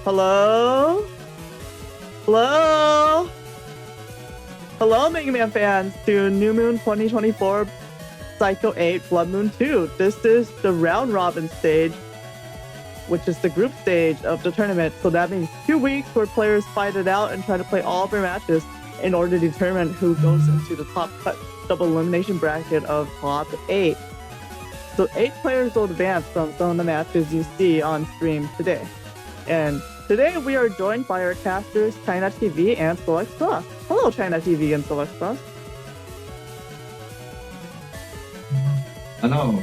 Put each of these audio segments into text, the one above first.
Hello? Hello? Hello, Mega Man fans, to New Moon 2024 Cycle 8 Blood Moon 2. This is the round robin stage, which is the group stage of the tournament. So that means 2 weeks where players fight it out and try to play all of their matches in order to determine who goes into the top cut double elimination bracket of top 8. So 8 players will advance from some of the matches you see on stream today. And today we are joined by our casters ChinaTV and SoulXCross. Hello, ChinaTV and SoulXCross. Hello.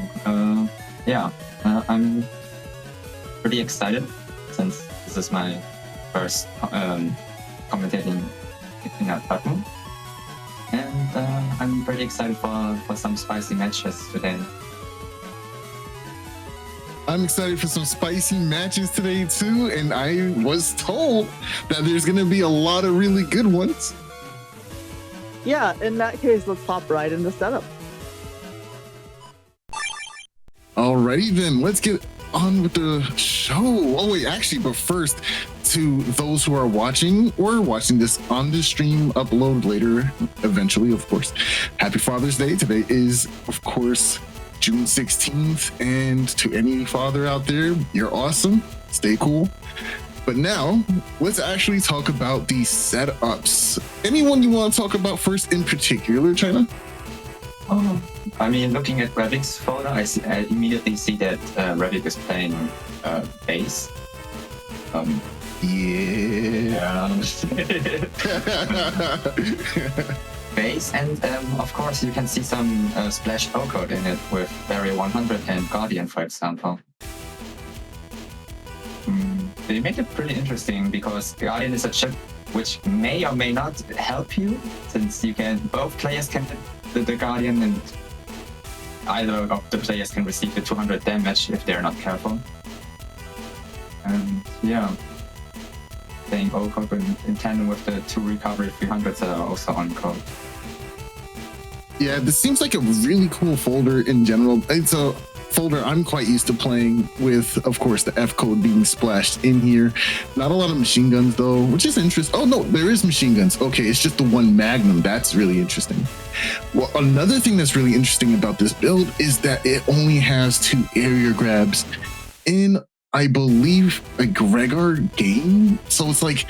I'm pretty excited since this is my first commentating in that platform, and I'm pretty excited for some spicy matches today. I'm excited for some spicy matches today too, and I was told that there's gonna be a lot of really good ones. Yeah, in that case, let's hop right into setup. Alrighty then, let's get on with the show. Oh wait, actually, but first, to those who are watching or watching this on the stream, upload later, eventually, of course, happy Father's Day. Today is, of course, June 16th, and to any father out there, you're awesome. Stay cool. But now, let's actually talk about the setups. Anyone you want to talk about first in particular, China? I mean, looking at Rebic's folder, I immediately see that Rebic is playing bass. Bass, and of course you can see some splash O-code in it with Barrier 100 and Guardian, for example. They make it pretty interesting because Guardian is a chip which may or may not help you, since both players can hit the Guardian, and either of the players can receive the 200 damage if they're not careful. And yeah, playing O-code in tandem with the 2 recovery 300s that are also on code. Yeah, this seems like a really cool folder in general. It's a folder I'm quite used to playing with, of course, the F code being splashed in here. Not a lot of machine guns though, which is interesting. Oh no, there is machine guns. Okay, it's just the one Magnum. That's really interesting. Well, another thing that's really interesting about this build is that it only has 2 area grabs in, I believe, a Gregor game. So it's like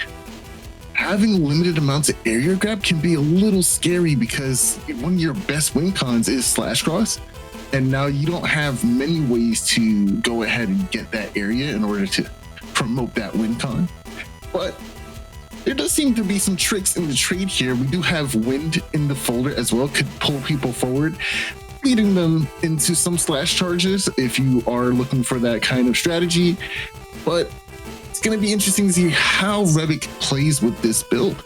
having limited amounts of area grab can be a little scary because one of your best win cons is SoulXCross. And now you don't have many ways to go ahead and get that area in order to promote that win con. But there does seem to be some tricks in the trade here. We do have wind in the folder as well, could pull people forward, leading them into some slash charges if you are looking for that kind of strategy. But it's going to be interesting to see how Rebic plays with this build.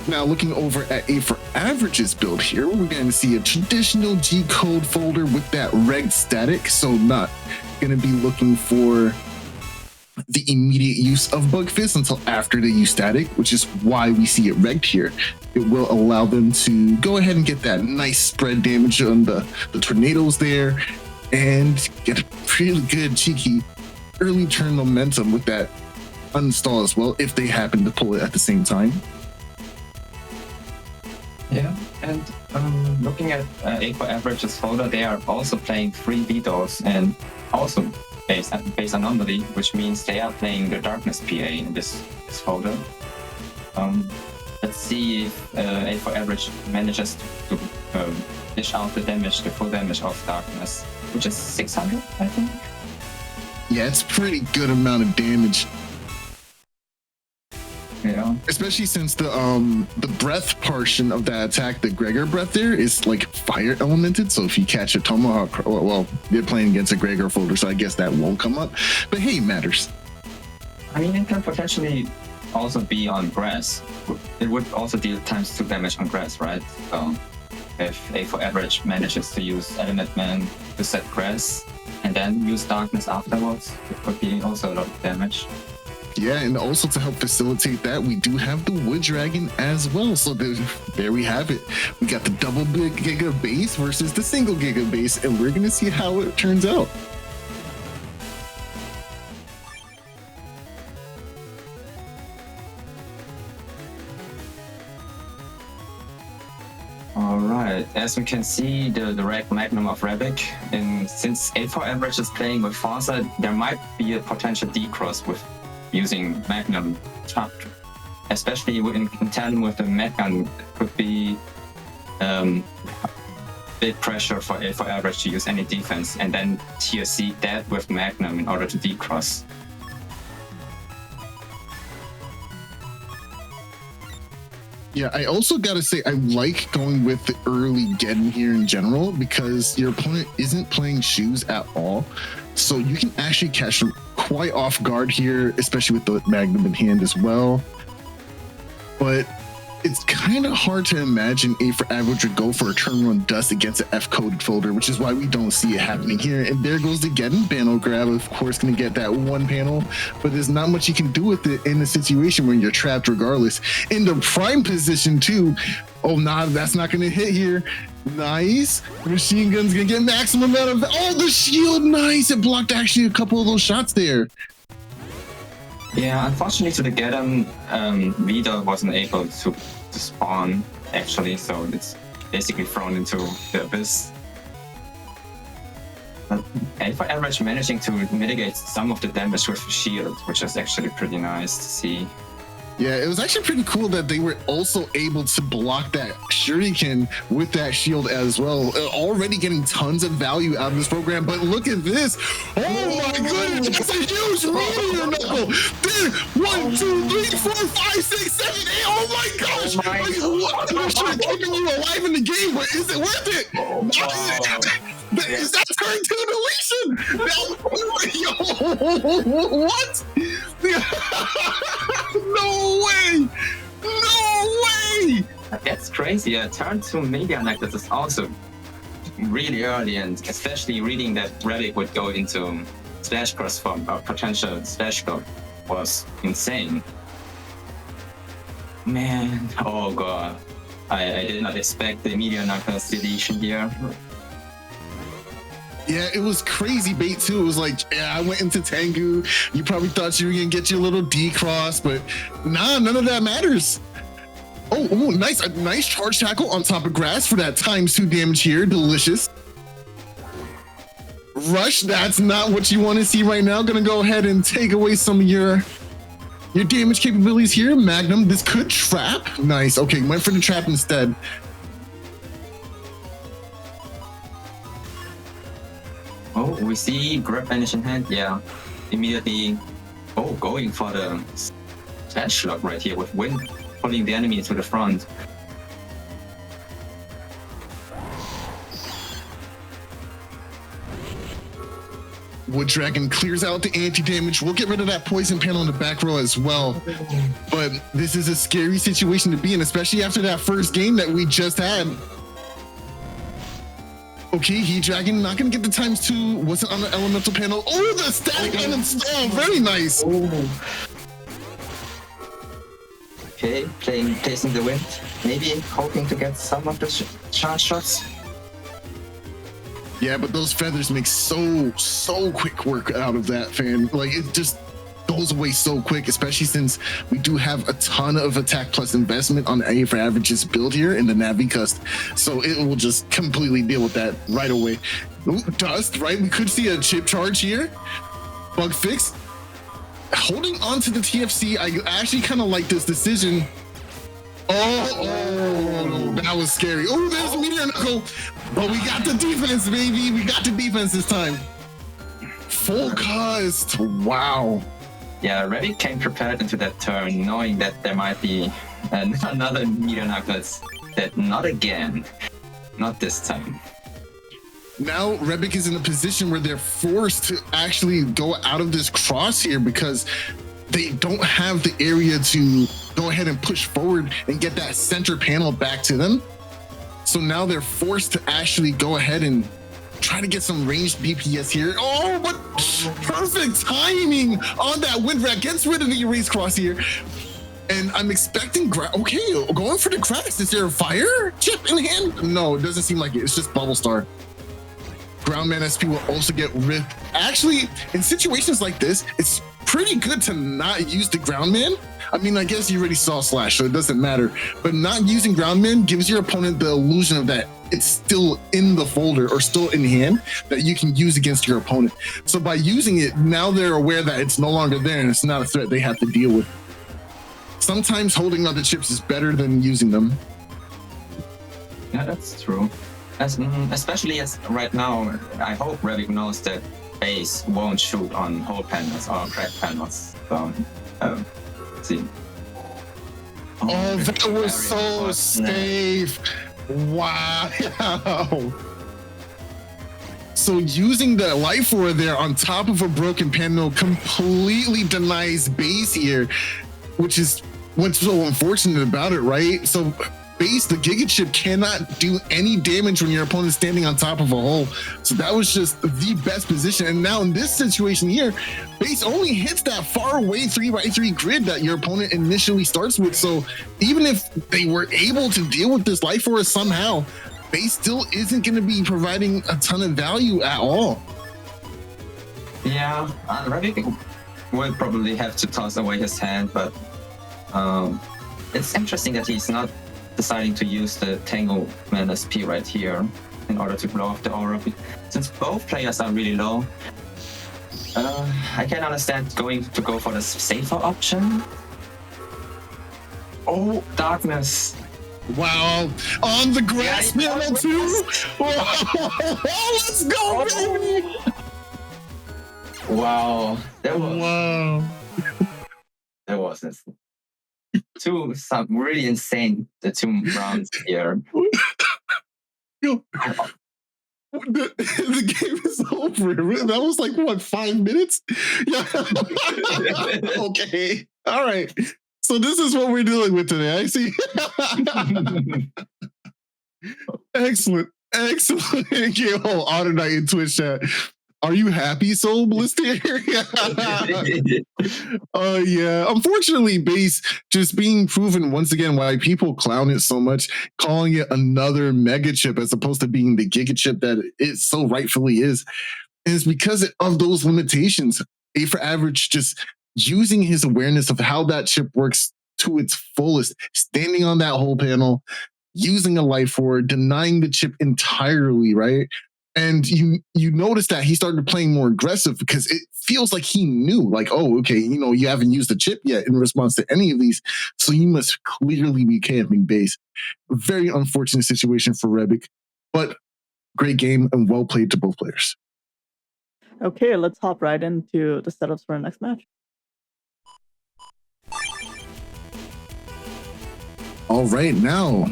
Now, looking over at A for Averages build here, we're going to see a traditional G-code folder with that reg static, so not going to be looking for the immediate use of Bug Fist until after they use static, which is why we see it regged here. It will allow them to go ahead and get that nice spread damage on the tornadoes there and get a really good, cheeky early turn momentum with that uninstall as well, if they happen to pull it at the same time. Yeah, and looking at A for Averages folder, they are also playing 3 Vetoes and also base anomaly, which means they are playing the Darkness PA in this folder. Let's see if A for Average manages to dish out the full damage of Darkness, which is 600, I think. Yeah, it's pretty good amount of damage. Yeah. Especially since the breath portion of that attack, the Gregor breath there, is like fire elemented. So if you catch a Tomahawk, well, they're playing against a Gregor folder, so I guess that won't come up. But hey, it matters. I mean, it can potentially also be on grass. It would also deal ×2 damage on grass, right? So if A for Average manages to use Element Man to set grass and then use Darkness afterwards, it could be also a lot of damage. Yeah, and also to help facilitate that, we do have the Wood Dragon as well. So there we have it. We got the double big Giga base versus the single Giga base, and we're going to see how it turns out. All right, as we can see, the direct Magnum of Rebyc, and since 8-4 average is playing with Forza, there might be a potential decross with using Magnum, especially in tandem with the Magnum. It could be big pressure for 8-4 average to use any defense, and then TSC that with Magnum in order to decross. Yeah, I also gotta say I like going with the early Geddon here in general because your opponent isn't playing shoes at all. So you can actually catch them quite off guard here, especially with the Magnum in hand as well. But it's kind of hard to imagine 8-4 average would go for a turn run dust against an F-coded folder, which is why we don't see it happening here. And there goes the Geddon panel grab, of course, going to get that one panel, but there's not much you can do with it in a situation where you're trapped regardless. In the prime position too, oh, nah, that's not going to hit here. Nice. Machine gun's going to get maximum out of, oh, the shield, nice. It blocked actually a couple of those shots there. Yeah, unfortunately to the Geddon, Vida wasn't able to spawn actually, so it's basically thrown into the abyss. But 8-4 average managing to mitigate some of the damage with the shield, which is actually pretty nice to see. Yeah, it was actually pretty cool that they were also able to block that shuriken with that shield as well. Already getting tons of value out of this program, but look at this. Oh my goodness, that's a huge meteor knuckle. There, 1, 2, 3, 4, 5, 6, 7, 8. Oh my gosh. Oh my What? I'm sure keeping you alive in the game, but is it worth it? Is that turn 2 deletion? Yo, what? No way! No way! That's crazy. Turn 2 Media Necklace is also really early, and especially reading that Rebyc would go into SoulXCross from a potential slash code was insane. Man, oh god. I did not expect the Media Necklace deletion here. Yeah, it was crazy bait too. It was like, yeah, I went into Tengu. You probably thought you were gonna get your little D-cross, but nah, none of that matters. Oh, nice, a nice charge tackle on top of grass for that ×2 damage here. Delicious. Rush, that's not what you want to see right now. Gonna go ahead and take away some of your damage capabilities here. Magnum, this could trap. Nice. Okay, went for the trap instead. Oh, we see grab vanish in hand, yeah. Immediately, going for the slash lock right here with Wind, pulling the enemy to the front. Wood Dragon clears out the anti-damage. We'll get rid of that poison panel in the back row as well. But this is a scary situation to be in, especially after that first game that we just had. Okay, Heat Dragon not gonna get the ×2. Wasn't on the elemental panel. Oh, the static uninstall. Very nice. Okay, placing the Wind, maybe hoping to get some of the charge shots. Yeah, but those feathers make so quick work out of that, fan. Like, it just goes away so quick, especially since we do have a ton of attack plus investment on the 8-4 averages build here in the Navi Cust. So it will just completely deal with that right away. Ooh, dust, right? We could see a chip charge here. Bug fix. Holding on to the TFC, I actually kind of like this decision. Oh, that was scary. Oh, there's a meteor knuckle. But we got the defense, baby. We got the defense this time. Full cast. Wow. Yeah, Rebyc came prepared into that turn, knowing that there might be another Meteor Knuckles. That not again. Not this time. Now Rebyc is in a position where they're forced to actually go out of this cross here because they don't have the area to go ahead and push forward and get that center panel back to them. So now they're forced to actually go ahead and try to get some ranged BPS here. Oh, but perfect timing on that Wind Rat. Gets rid of the Erase Cross here. And I'm expecting, okay, going for the cracks. Is there a fire chip in hand? No, it doesn't seem like it. It's just Bubble Star. Groundman SP will also get ripped. Actually, in situations like this, it's pretty good to not use the ground man. I mean, I guess you already saw Slash, so it doesn't matter. But not using ground man gives your opponent the illusion of that it's still in the folder or still in hand that you can use against your opponent. So by using it, now they're aware that it's no longer there and it's not a threat they have to deal with. Sometimes holding on to chips is better than using them. Yeah, that's true. Especially as right now, I hope rebyc knows that base won't shoot on whole panels or cracked panels. So, let's see. Oh, that was so safe. Wow. So using the life orb there on top of a broken panel completely denies base here, which is what's so unfortunate about it, right? So base, the Giga Chip cannot do any damage when your opponent's standing on top of a hole. So that was just the best position. And now in this situation here, base only hits that far away 3x3 grid that your opponent initially starts with. So even if they were able to deal with this life force somehow, base still isn't going to be providing a ton of value at all. Yeah, rebyc will probably have to toss away his hand, but it's interesting that he's not deciding to use the Tango Man SP right here in order to blow off the aura. Since both players are really low, I can understand going to go for the safer option. Oh, darkness. Wow, on the grass panel too. Let's go, baby. Wow, that was this. Some really insane the 2 rounds here. Yo, the game is over. That was like what, 5 minutes? Yeah. Okay. All right. So this is what we're dealing with today. I see. Excellent. Yo, Otter Knight in Twitch chat. Are you happy, Soul Ballistic? Yeah. Unfortunately, base just being proven once again why people clown it so much, calling it another mega chip as opposed to being the giga chip that it so rightfully is. And it's because of those limitations. A for average just using his awareness of how that chip works to its fullest, standing on that whole panel, using a life orb, denying the chip entirely, right? And you notice that he started playing more aggressive because it feels like he knew, like, oh, okay, you haven't used the chip yet in response to any of these, so you must clearly be camping base. Very unfortunate situation for rebyc, but great game and well played to both players. Okay, let's hop right into the setups for our next match. All right, now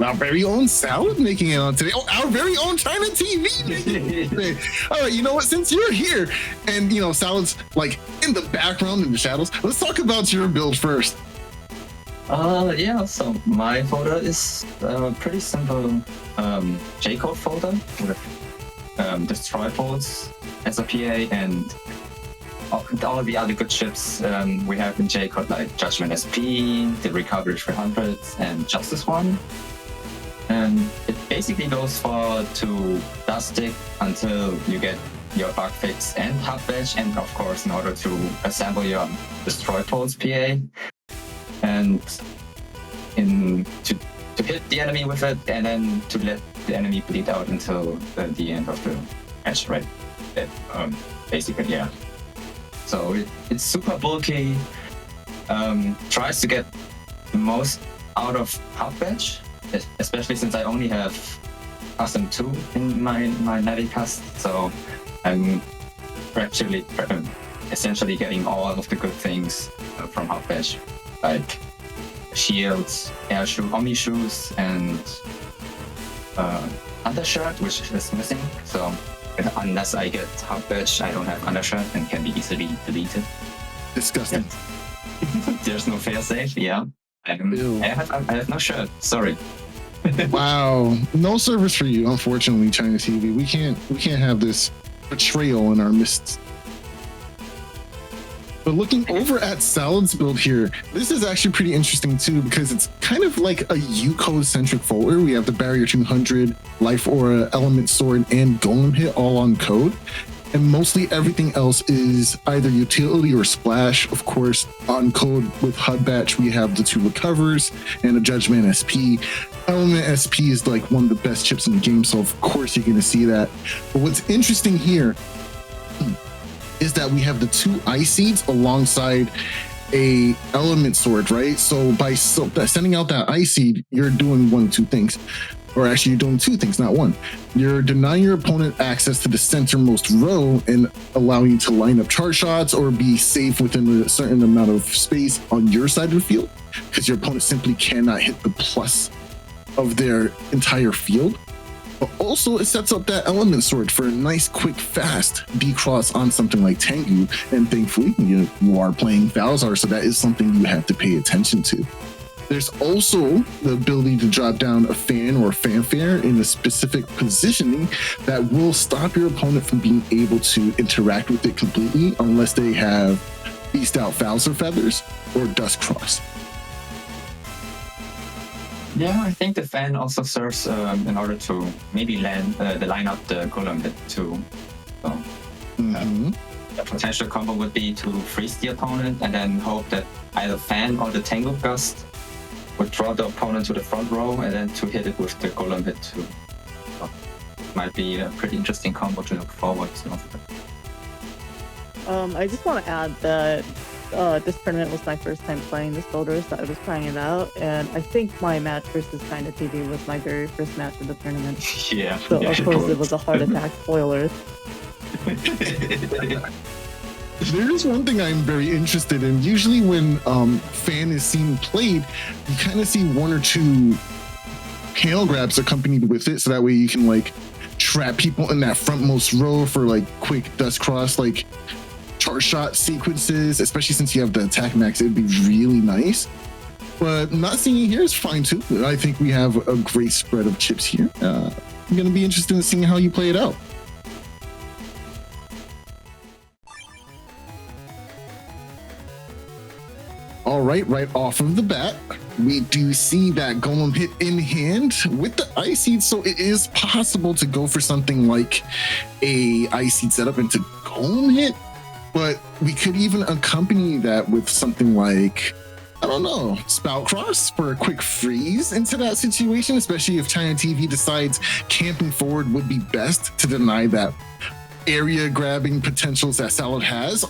our very own Salad making it on today. Oh, our very own ChinaTV making it today. All right, you know what? Since you're here and, Salad's like in the background in the shadows, let's talk about your build first. Yeah, so my folder is pretty simple J-code folder with destroy pods, SRPA, and all the other good chips we have in J-code, like Judgment SP, the Recovery 300, and Justice 1. And it basically goes to dust stick until you get your bug fix and hub badge, and of course in order to assemble your destroy pods PA, and to hit the enemy with it, and then to let the enemy bleed out until the end of the match, right? Basically, yeah. So it's super bulky, tries to get the most out of hub badge, especially since I only have custom 2 in my Neryth cast, so I'm actually essentially getting all of the good things from hub badge, like shields, air shoe, Omni shoes, and undershirt, which is missing. So unless I get hub badge, I don't have undershirt and can be easily deleted. Disgusting. Yeah. There's no fail safe. Yeah, I have no shirt. Sorry. Wow, no service for you, unfortunately, ChinaTV. We can't have this betrayal in our midst. But looking over at Salad's build here, this is actually pretty interesting too, because it's kind of like a U-code centric folder. We have the Barrier 200, Life Aura, Element Sword, and Golem Hit all on code. and mostly everything else is either utility or splash. Of course, on code with HUD batch, we have the 2 recovers and a judgment SP. Element SP is like one of the best chips in the game, so of course you're going to see that. But what's interesting here is that we have the 2 ice seeds alongside a element sword, right? So by sending out that ice seed, you're doing 1 of 2 things. Or actually, you're doing 2 things, not 1. You're denying your opponent access to the centermost row and allowing you to line up charge shots or be safe within a certain amount of space on your side of the field, because your opponent simply cannot hit the plus of their entire field. But also, it sets up that element sword for a nice, quick, fast B-cross on something like Tengu. And thankfully, you are playing Falzar, so that is something you have to pay attention to. There's also the ability to drop down a fan or a fanfare in a specific positioning that will stop your opponent from being able to interact with it completely unless they have beast out Falzar feathers or dust cross. Yeah, I think the fan also serves in order to maybe line up the golem bit too. So, the potential combo would be to freeze the opponent and then hope that either fan or the Tangle Gust would draw the opponent to the front row and then to hit it with the golem hit too. So, might be a pretty interesting combo to look forward to. I just want to add that this tournament was my first time playing this builder, so I was trying it out, and I think my match versus ChinaTV was my very first match of the tournament. Yeah. So of course it was a heart attack. Spoiler. There's one thing I'm very interested in. Usually when fan is seen played, you kind of see 1 or 2 hail grabs accompanied with it, so that way you can like trap people in that frontmost row for like quick dust cross, like charge shot sequences, especially since you have the attack max. It'd be really nice. But not seeing it here is fine too. I think we have a great spread of chips here. I'm going to be interested in seeing how you play it out. All right off of the bat, we do see that golem hit in hand with the ice seed, so it is possible to go for something like a ice seed setup into golem hit, but we could even accompany that with something like, I don't know, Spout Cross for a quick freeze into that situation, especially if ChinaTV decides camping forward would be best to deny that area grabbing potentials that Salad has,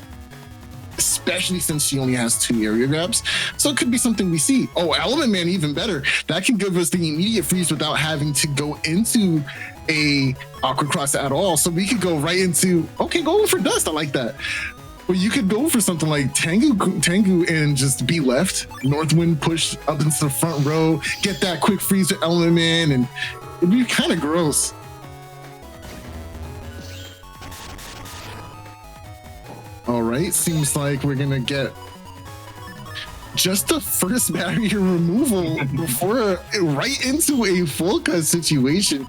especially since she only has 2 area grabs. So it could be something we see. Oh, Element Man, even better. That can give us the immediate freeze without having to go into a awkward cross at all. So we could go right into, okay, go for dust. I like that. But you could go for something like Tengu and just be left. Northwind push up into the front row, get that quick freeze with Element Man, and it'd be kind of gross. All right, seems like we're gonna get just the first barrier removal before right into a full cuz situation.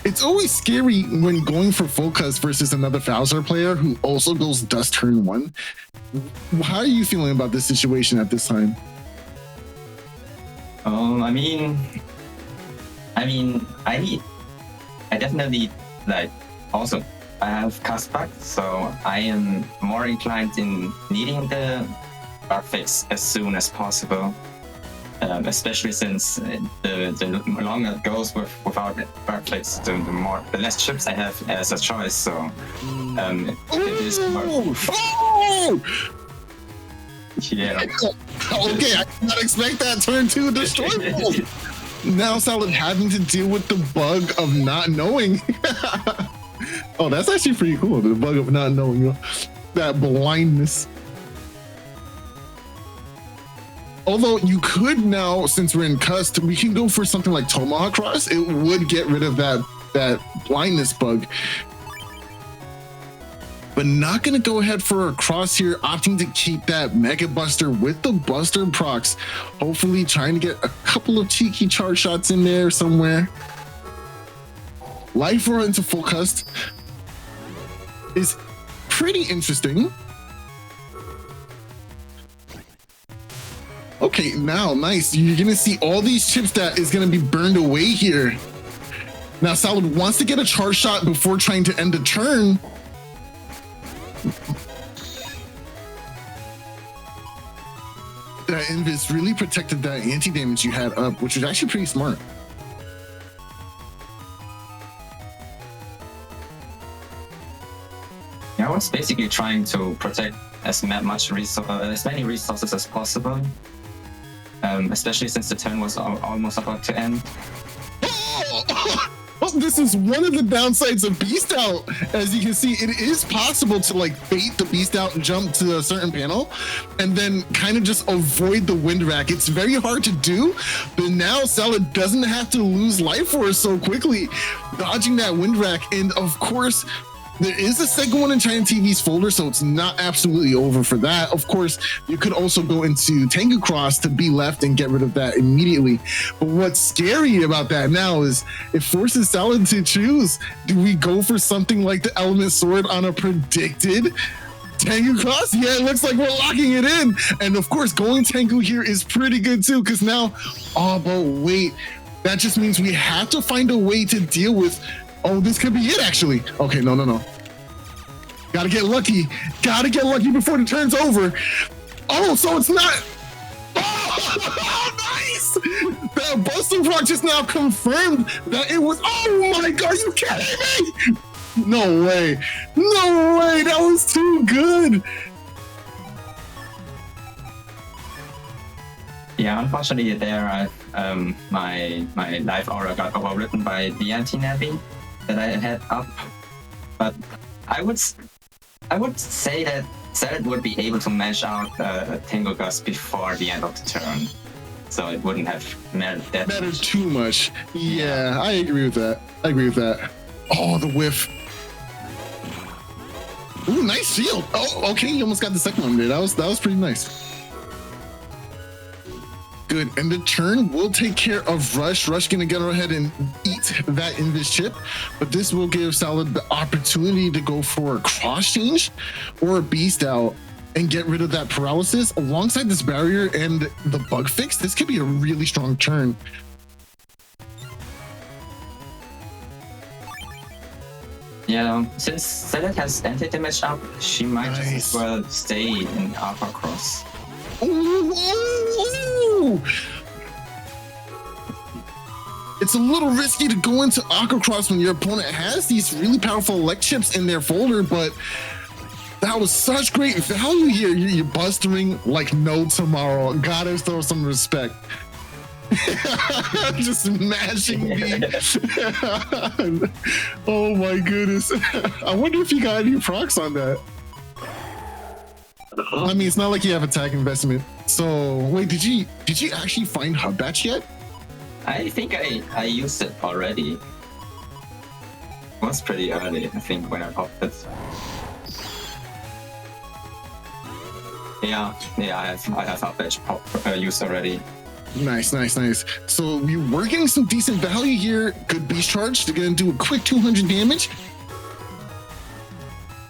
It's always scary when going for full cuz versus another Falzar player who also goes dust turn 1. How are you feeling about this situation at this time? I definitely like also. I have Caspac, so I am more inclined in needing the bar fix as soon as possible, especially since the longer it goes without bar fix, the less chips I have as a choice. So it is more. Yeah. Okay, I did not expect that turn 2 destroy. Now Salad having to deal with the bug of not knowing. Oh, that's actually pretty cool. The bug of not knowing, that blindness. Although you could now, since we're in cust, we can go for something like Tomahawk Cross. It would get rid of that blindness bug. But not gonna go ahead for a cross here, opting to keep that Mega Buster with the Buster procs. Hopefully trying to get a couple of cheeky charge shots in there somewhere. Life Roar into full cust is pretty interesting. Okay, now, nice. You're gonna see all these chips that is gonna be burned away here. Now, Salad wants to get a charge shot before trying to end the turn. that Invis really protected that anti-damage you had up, which was actually pretty smart. Yeah, I was basically trying to protect as many resources as possible, especially since the turn was almost about to end. Oh, this is one of the downsides of Beast Out. As you can see, it is possible to like bait the Beast Out and jump to a certain panel and then kind of just avoid the wind rack. It's very hard to do, but now Salad doesn't have to lose life force so quickly, dodging that wind rack. And of course, there is a second one in ChinaTV's folder, so it's not absolutely over for that. Of course, you could also go into ChinaTV to be left and get rid of that immediately. But what's scary about that now is it forces Salad to choose. Do we go for something like the Element Sword on a predicted ChinaTV? Yeah, it looks like we're locking it in. And of course, going Tengu here is pretty good too, because now, oh, but wait, that just means we have to find a way to deal with. Oh, this could be it, actually. Okay, no. Gotta get lucky. Gotta get lucky before the turn's over. Oh, so it's not. Oh, nice! That Buster Rock just now confirmed that it was. Oh my God, are you kidding me? No way. No way. That was too good. Yeah, unfortunately, there my life aura got overwritten by the anti-navi that I had up, but I would say that Salad would be able to mash out Tango Gust before the end of the turn, so it wouldn't have mattered that much. Too much. Yeah, I agree with that. Oh, the whiff. Ooh, nice shield. Oh, okay, you almost got the second one there. That was pretty nice. Good, and the turn will take care of Rush. Rush gonna go ahead and eat that Invis chip, but this will give Salad the opportunity to go for a cross change or a Beast Out and get rid of that paralysis alongside this barrier and the bug fix. This could be a really strong turn. Yeah, since Salad has anti-damage up, she might just as well stay in Alpha Cross. Ooh. It's a little risky to go into Aqua Cross when your opponent has these really powerful elect chips in their folder, but that was such great value here. You're bustering like no tomorrow. Gotta throw some respect. Just mashing me. Oh my goodness. I wonder if you got any procs on that. I mean, it's not like you have attack investment. So wait, did you actually find Hub Batch yet? I think I used it already. It was pretty early, I think, when I popped it. Yeah, I have Hub Batch used already. Nice. So we're getting some decent value here. Good Beast Charge. They're gonna do a quick 200 damage.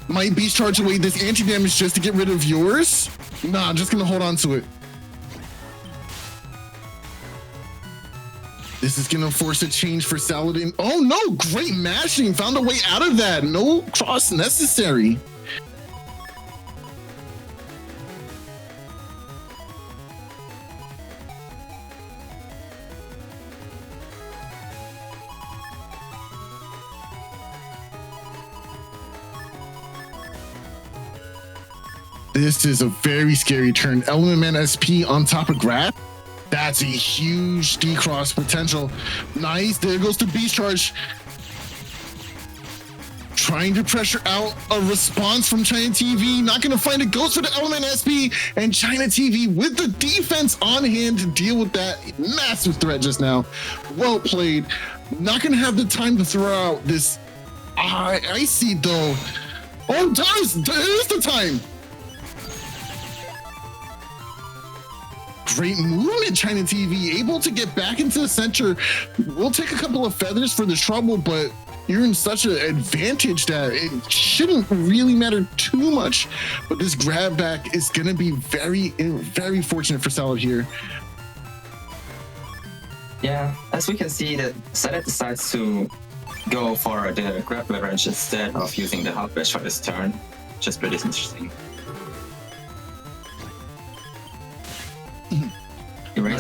Might Beast Charge away this anti-damage just to get rid of yours? Nah, I'm just gonna hold on to it. This is gonna force a change for Saladin. Oh no, great mashing. Found a way out of that. No cross necessary. This is a very scary turn. Element Man SP on top of Grab. That's a huge decross potential. Nice. There goes the Beast Charge. Trying to pressure out a response from ChinaTV. Not going to find it. Goes for the Element SP. And ChinaTV with the defense on hand to deal with that massive threat just now. Well played. Not going to have the time to throw out this Icy though. Oh, there's the time. Great movement, ChinaTV, able to get back into the center. We'll take a couple of feathers for the trouble, but you're in such an advantage that it shouldn't really matter too much. But this grab back is going to be very fortunate for Salad here. Yeah, as we can see, that Salad decides to go for the grab leverage instead of using the Hub Batch for this turn, which is pretty interesting.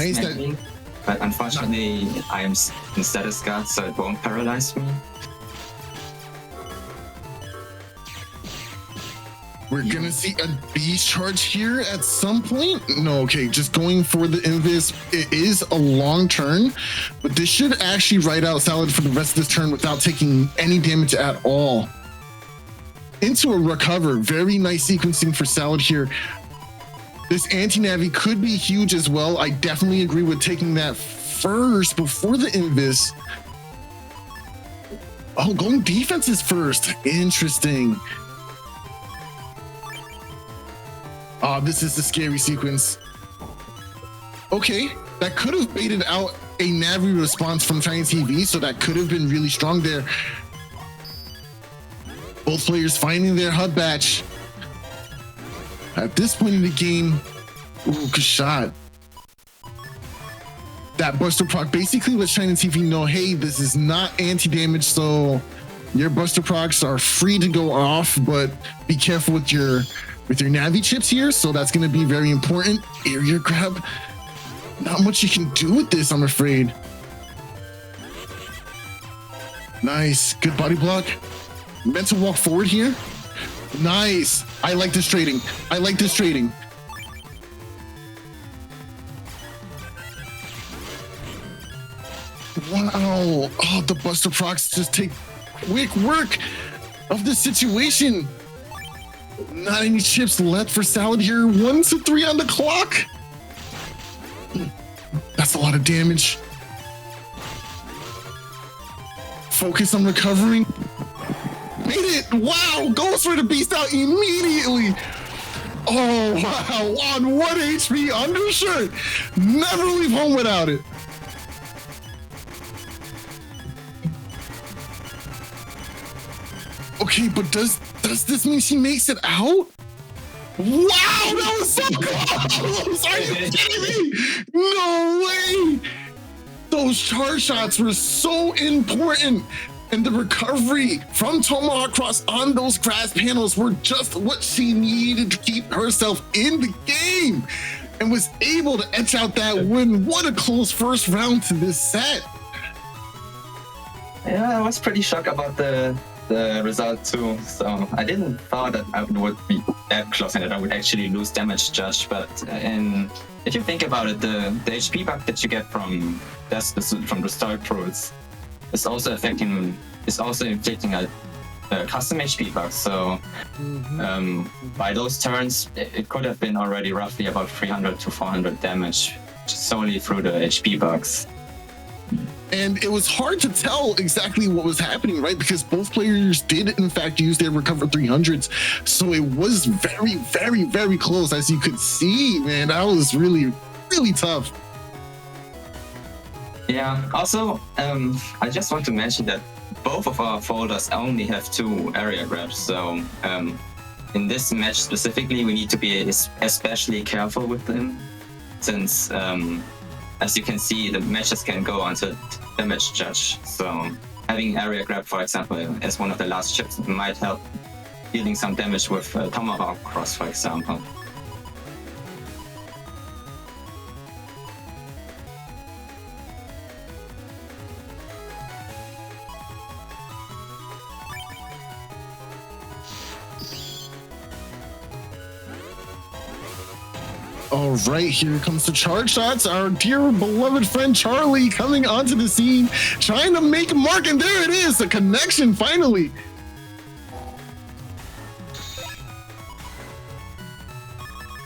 Nice. maybe. But unfortunately, I'm in status guard, so it won't paralyze me. We're gonna see a beast charge here at some point. No, okay, just going for the invis. It is a long turn, but this should actually ride out Salad for the rest of this turn without taking any damage at all. Into a recover. Very nice sequencing for Salad here. This anti-navi could be huge as well. I definitely agree with taking that first before the invis. Oh, going defenses first. Interesting. Oh, this is the scary sequence. Okay, that could have baited out a Navi response from ChinaTV, so that could have been really strong there. Both players finding their HUD batch. At this point in the game, ooh, good shot. That Buster proc basically lets ChinaTV know, hey, this is not anti-damage, so your Buster procs are free to go off, but be careful with your Navi chips here, so that's going to be very important. Area grab. Not much you can do with this, I'm afraid. Nice. Good body block. Meant to walk forward here. Nice. I like this trading. I like this trading. Wow. Oh, the Buster procs just take quick work of the situation. Not any chips left for Salad here. 1 to 3 on the clock. That's a lot of damage. Focus on recovering. Made it. Wow. Goes for the beast out immediately. Oh, wow. On 1 HP undershirt. Never leave home without it. Okay, but does this mean she makes it out? Wow, that was so close! Are you kidding me? No way! Those charge shots were so important, and the recovery from Tomahawk Cross on those grass panels were just what she needed to keep herself in the game, and was able to etch out that win. What a close first round to this set. Yeah, I was pretty shocked about the result too. So I didn't thought that I would be that close and that I would actually lose damage judge. But if you think about it, the HP buff that you get from the start pros is also inflicting a custom HP buff. So by those turns, it could have been already roughly about 300 to 400 damage just solely through the HP bugs. And it was hard to tell exactly what was happening, right? Because both players did, in fact, use their recover 300s. So it was very, very, very close, as you could see, man. That was really, really tough. Yeah. Also, I just want to mention that both of our folders only have 2 area grabs. So in this match specifically, we need to be especially careful with them, since as you can see, the matches can go onto damage judge. So having area grab, for example, as one of the last chips might help dealing some damage with Tomahawk Cross, for example. All right, here comes the charge shots. Our dear beloved friend Charlie coming onto the scene, trying to make a mark, and there it is, the connection finally.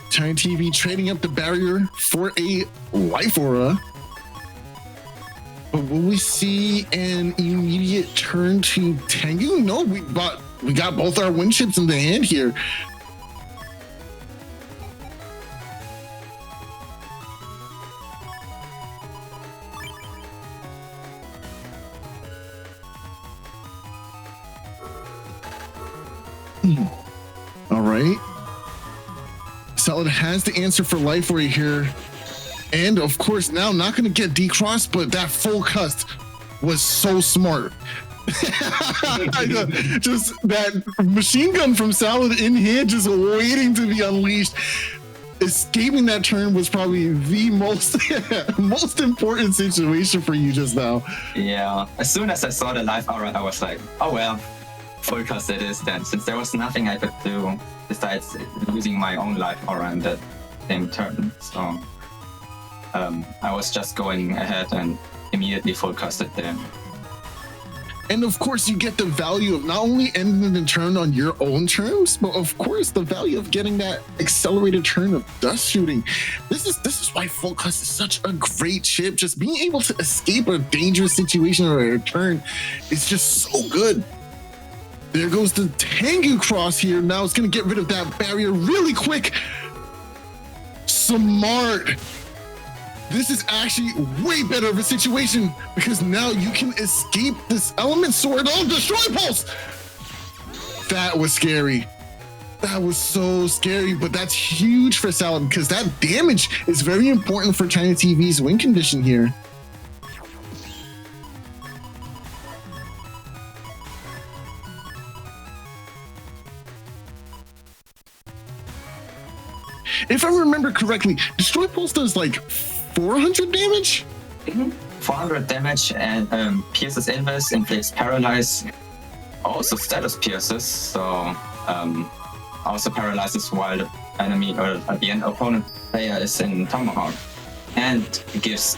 ChinaTV trading up the barrier for a life aura. But will we see an immediate turn to Tengu? No, we got both our win chips in the hand here. All right. Salad has the answer for life right here. And of course, now not going to get decrossed, but that full cust was so smart. Just that machine gun from Salad in here, just waiting to be unleashed. escaping that turn was probably the most most important situation for you just now. Yeah. As soon as I saw the life aura, I was like, oh well, full cast it is then, since there was nothing I could do besides losing my own life aura in that same turn. So I was just going ahead and immediately full casted there. And of course, you get the value of not only ending the turn on your own terms, but of course the value of getting that accelerated turn of dust shooting. This is why full cast is such a great chip. Just being able to escape a dangerous situation or a turn is just so good. There goes the Tengu cross here. Now it's gonna get rid of that barrier really quick. Smart. This is actually way better of a situation because now you can escape this element sword. Oh, destroy pulse! That was scary. That was so scary, but that's huge for Salad because that damage is very important for ChinaTV's win condition here. If I remember correctly, Destroy Pulse does like 400 damage? 400 damage and pierces invis, inflicts paralyze, also status pierces, so also paralyzes while the enemy or the opponent player is in Tomahawk, and gives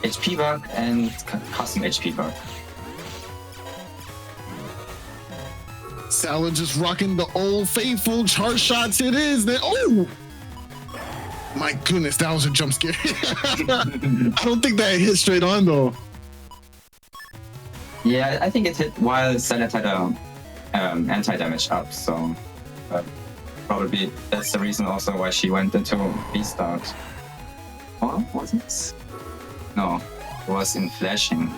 HP buck and custom HP buck. Salad just rocking the old faithful charge shots. It is that. Oh! My goodness, that was a jump scare. I don't think that hit straight on though. Yeah, I think it hit while Salad had a anti-damage up, so probably that's the reason also why she went into restart. Or was it? No, it was in flashing.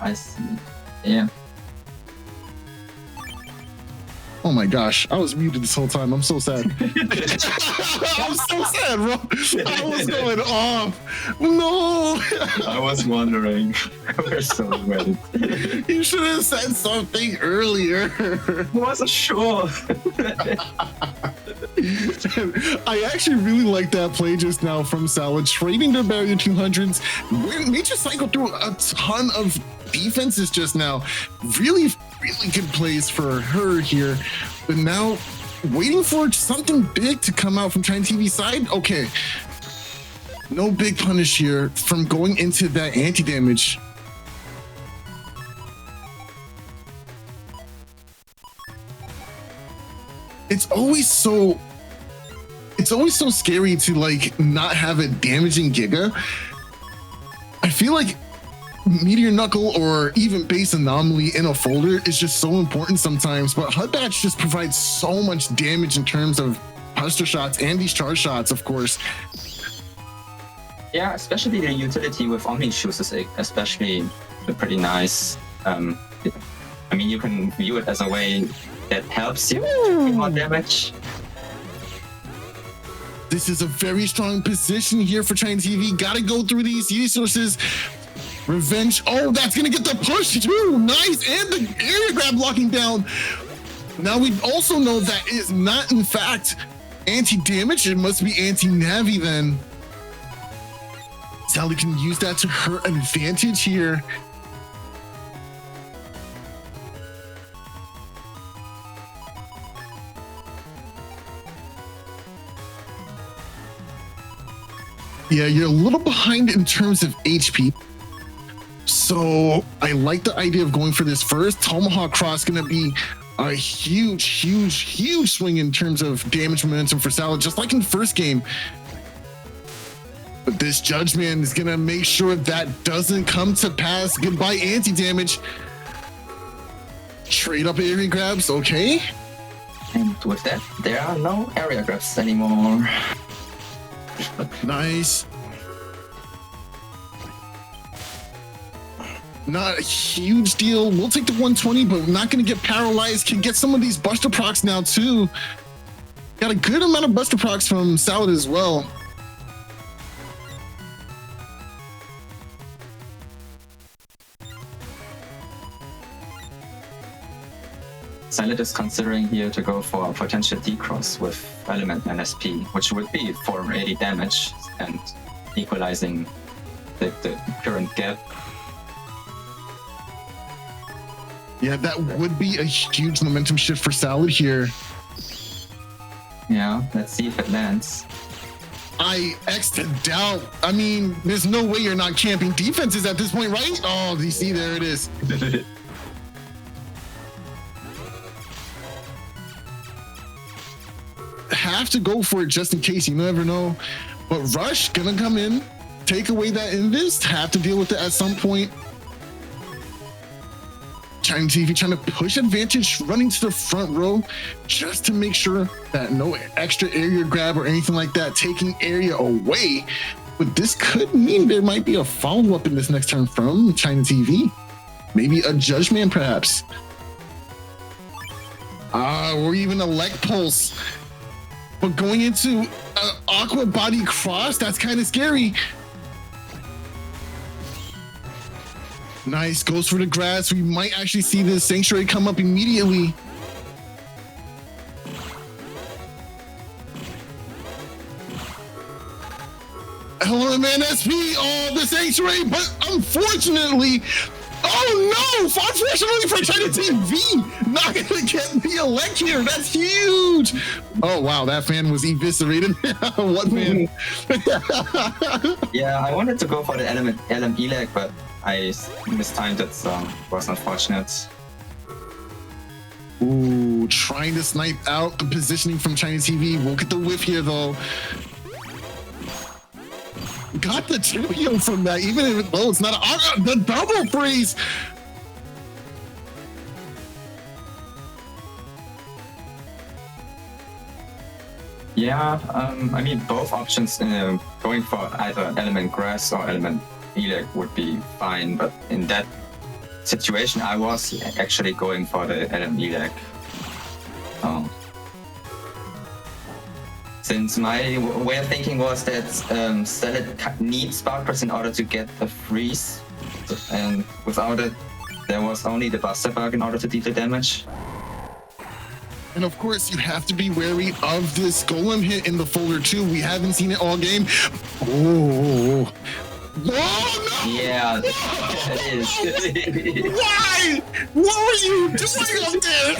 I see. Yeah. Oh my gosh, I was muted this whole time. I'm so sad. I'm so sad, bro. I was going off. No. I was wondering. We're so ready. You should have said something earlier. I wasn't sure. I actually really like that play just now from Salad, trading their barrier 200s. Made you cycle through a ton of defenses just now. Really good plays for her here. But now, waiting for something big to come out from ChinaTV's side. Okay. No big punish here from going into that anti-damage. It's always so scary to like not have a damaging Giga. I feel like Meteor Knuckle or even Base Anomaly in a folder is just so important sometimes, but HUD Batch just provides so much damage in terms of Buster shots and these charge shots, of course. Yeah, especially the utility with Omni Shoes is especially pretty nice. I mean, you can view it as a way that helps you to do more damage. This is a very strong position here for ChinaTV. Gotta go through these resources. Revenge. Oh, that's gonna get the push too. Nice. And the area grab locking down. Now we also know that is not in fact anti-damage. It must be anti-Navi then. Sally can use that to her advantage here. Yeah, you're a little behind in terms of HP. So I like the idea of going for this first. Tomahawk Cross going to be a huge swing in terms of damage momentum for Salad, just like in the first game. But this Judgment is going to make sure that doesn't come to pass. Goodbye anti-damage. Trade up area grabs, okay. And with that, there are no area grabs anymore. Nice. Not a huge deal. We'll take the 120, but we're not going to get paralyzed. Can get some of these Buster Procs now, too. Got a good amount of Buster Procs from Salad as well. Salad is considering here to go for a potential decross with Element and SP, which would be for 80 damage and equalizing the current gap. Yeah, that would be a huge momentum shift for Salad here. Yeah, let's see if it lands. I X'd out. I mean, there's no way you're not camping defenses at this point, right? Oh, you see, there it is. Have to go for it just in case, you never know. But Rush gonna come in, take away that invest, have to deal with it at some point. ChinaTV trying to push advantage, running to the front row just to make sure that no extra area grab or anything like that, taking area away. But this could mean there might be a follow-up in this next turn from ChinaTV. Maybe a Judgment, perhaps. Or even a leg pulse. But going into an Aqua Body Cross, that's kind of scary. Nice, goes for the grass. We might actually see this Sanctuary come up immediately. Hello, man, SP. Oh, the Sanctuary, but unfortunately, oh no! Unfortunately for ChinaTV, not gonna get the elect here. That's huge. Oh wow, that fan was eviscerated. What fan? Yeah, I wanted to go for the LM Elec, but I mistimed it, so it was unfortunate. Ooh, trying to snipe out the positioning from ChinaTV. We'll get the whiff here though. Got the champion from that, even if it's not the double freeze. Yeah, I mean, both options, going for either Element Grass or Element Elec would be fine, but in that situation, I was actually going for the Element Elec. Since my way of thinking was that Salad needs Sparkers in order to get a freeze, and without it, there was only the Buster Bug in order to deal the damage. And of course, you have to be wary of this Golem hit in the folder too. We haven't seen it all game. Oh, no! Yeah, it is. Why? What were you doing up there?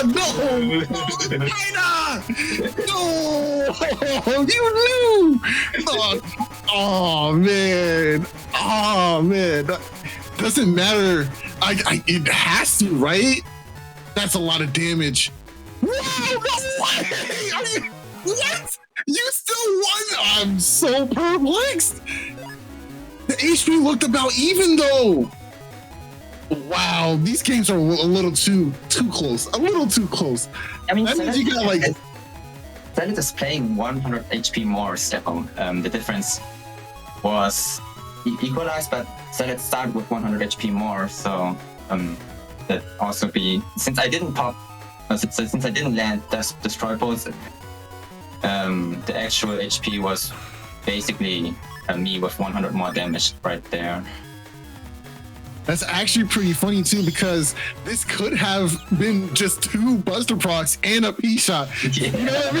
No! China! No! You knew! Oh, man. Oh, man. Doesn't matter. It has to, right? That's a lot of damage. Whoa, no way! What? You still won? I'm so perplexed. The HP looked about even though. Wow, these games are a little too close. A little too close. I mean, that means you got like. Salad is playing 100 HP more, so the difference was equalized, but Salad started with 100 HP more, so that also be, since I didn't pop, since I didn't land Destroy Bolts, the actual HP was basically me with 100 more damage right there. That's actually pretty funny too, because this could have been just 2 Buster Procs and a P-Shot. Yeah. You know what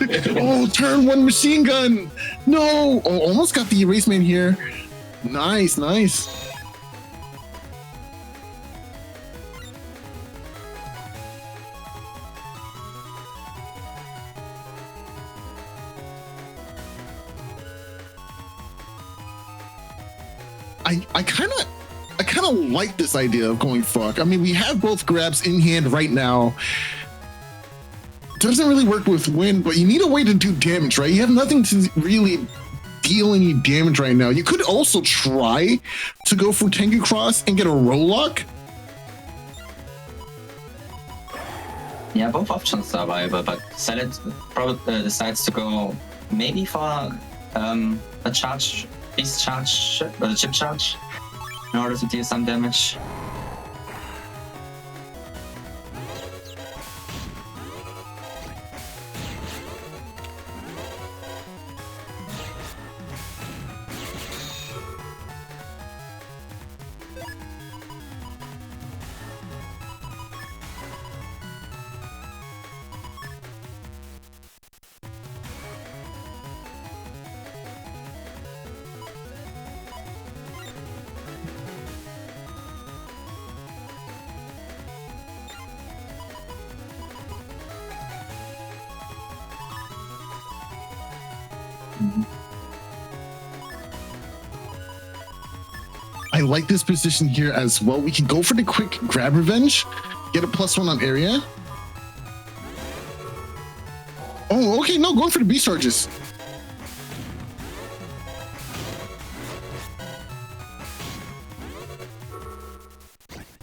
I mean? Oh, turn 1 machine gun. No, oh, almost got the Erase Man here. Nice, nice. I I kind of like this idea of going fuck. I mean, we have both grabs in hand right now. Doesn't really work with wind, but you need a way to do damage, right? You have nothing to really deal any damage right now. You could also try to go for Tengu Cross and get a roll lock. Yeah, both options are viable, but Salad probably decides to go maybe for a charge, beast charge, chip charge, in order to deal some damage. I like this position here as well. We can go for the quick grab revenge, get a +1 on area. Oh, okay, no, going for the beast charges.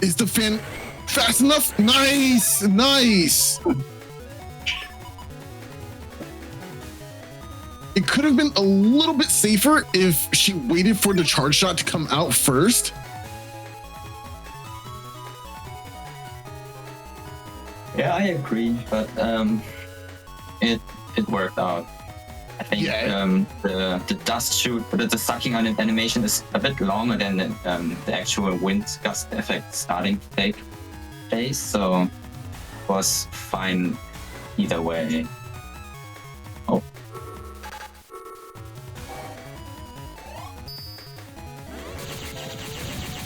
Is the fan fast enough? Nice, nice. It could have been a little bit safer if she waited for the charge shot to come out first. Yeah, I agree, but it worked out. I think the dust shoot, the sucking on animation is a bit longer than the actual wind gust effect starting to take place, so it was fine either way. Oh.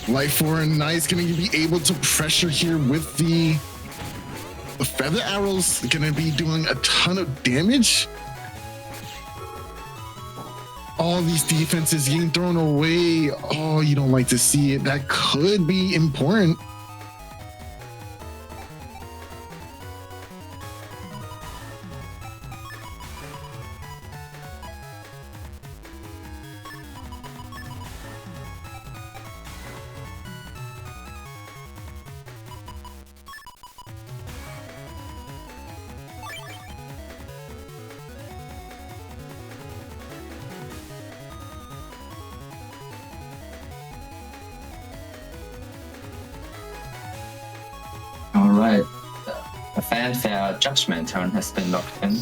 Life for a Nice gonna be able to pressure here with the feather arrows, gonna be doing a ton of damage. All these defenses getting thrown away. Oh, you don't like to see it. That could be important. Alright, a fanfare judgment turn has been locked in.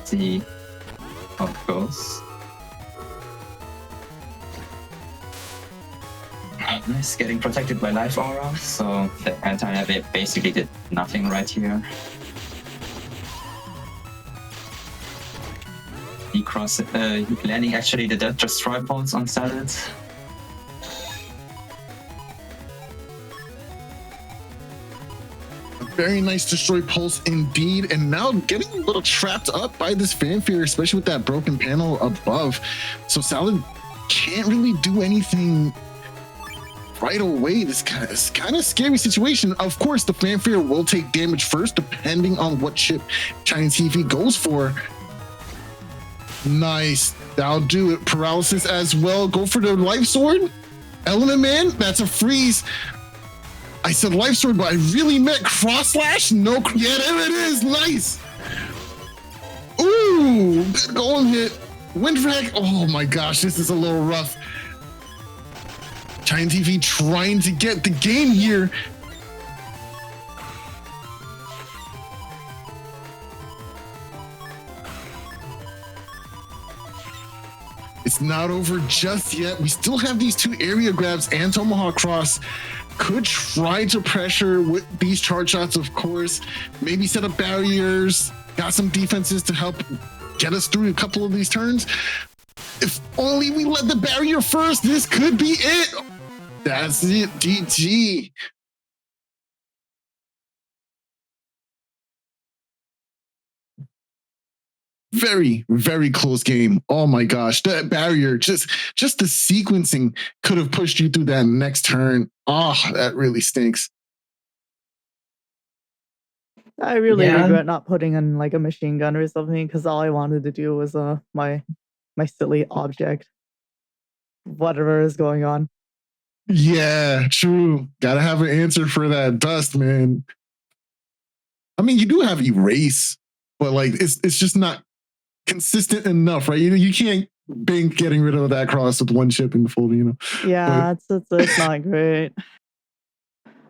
See how it goes. Nice, getting protected by life aura, so the anti-heavy basically did nothing right here. He landing actually the Death Destroy pulse on Salad. Very nice destroy pulse indeed, and now getting a little trapped up by this fanfare, especially with that broken panel above. So Salad can't really do anything right away. This kind of scary situation. Of course, the fanfare will take damage first, depending on what chip ChinaTV goes for. Nice, that'll do it. Paralysis as well. Go for the life sword. Element Man, that's a freeze. I said life sword, but I really meant cross slash. No, yeah, there it is. Nice. Ooh, good golem hit. Wind frag. Oh my gosh, this is a little rough. ChinaTV trying to get the game here. It's not over just yet. We still have these two area grabs and Tomahawk Cross. Could try to pressure with these charge shots, of course. Maybe set up barriers. Got some defenses to help get us through a couple of these turns. If only we let the barrier first, this could be it. That's it, GG. very, very close game. Oh my gosh, that barrier, just the sequencing could have pushed you through that next turn. Oh, that really stinks. I really regret not putting in like a machine gun or something because all I wanted to do was my silly object, whatever is going on. Yeah, true. Gotta have an answer for that dust, man. I mean, you do have erase, but like it's just not consistent enough, right? You can't bank getting rid of that cross with one chip in the folder, you know. Yeah, it's not great.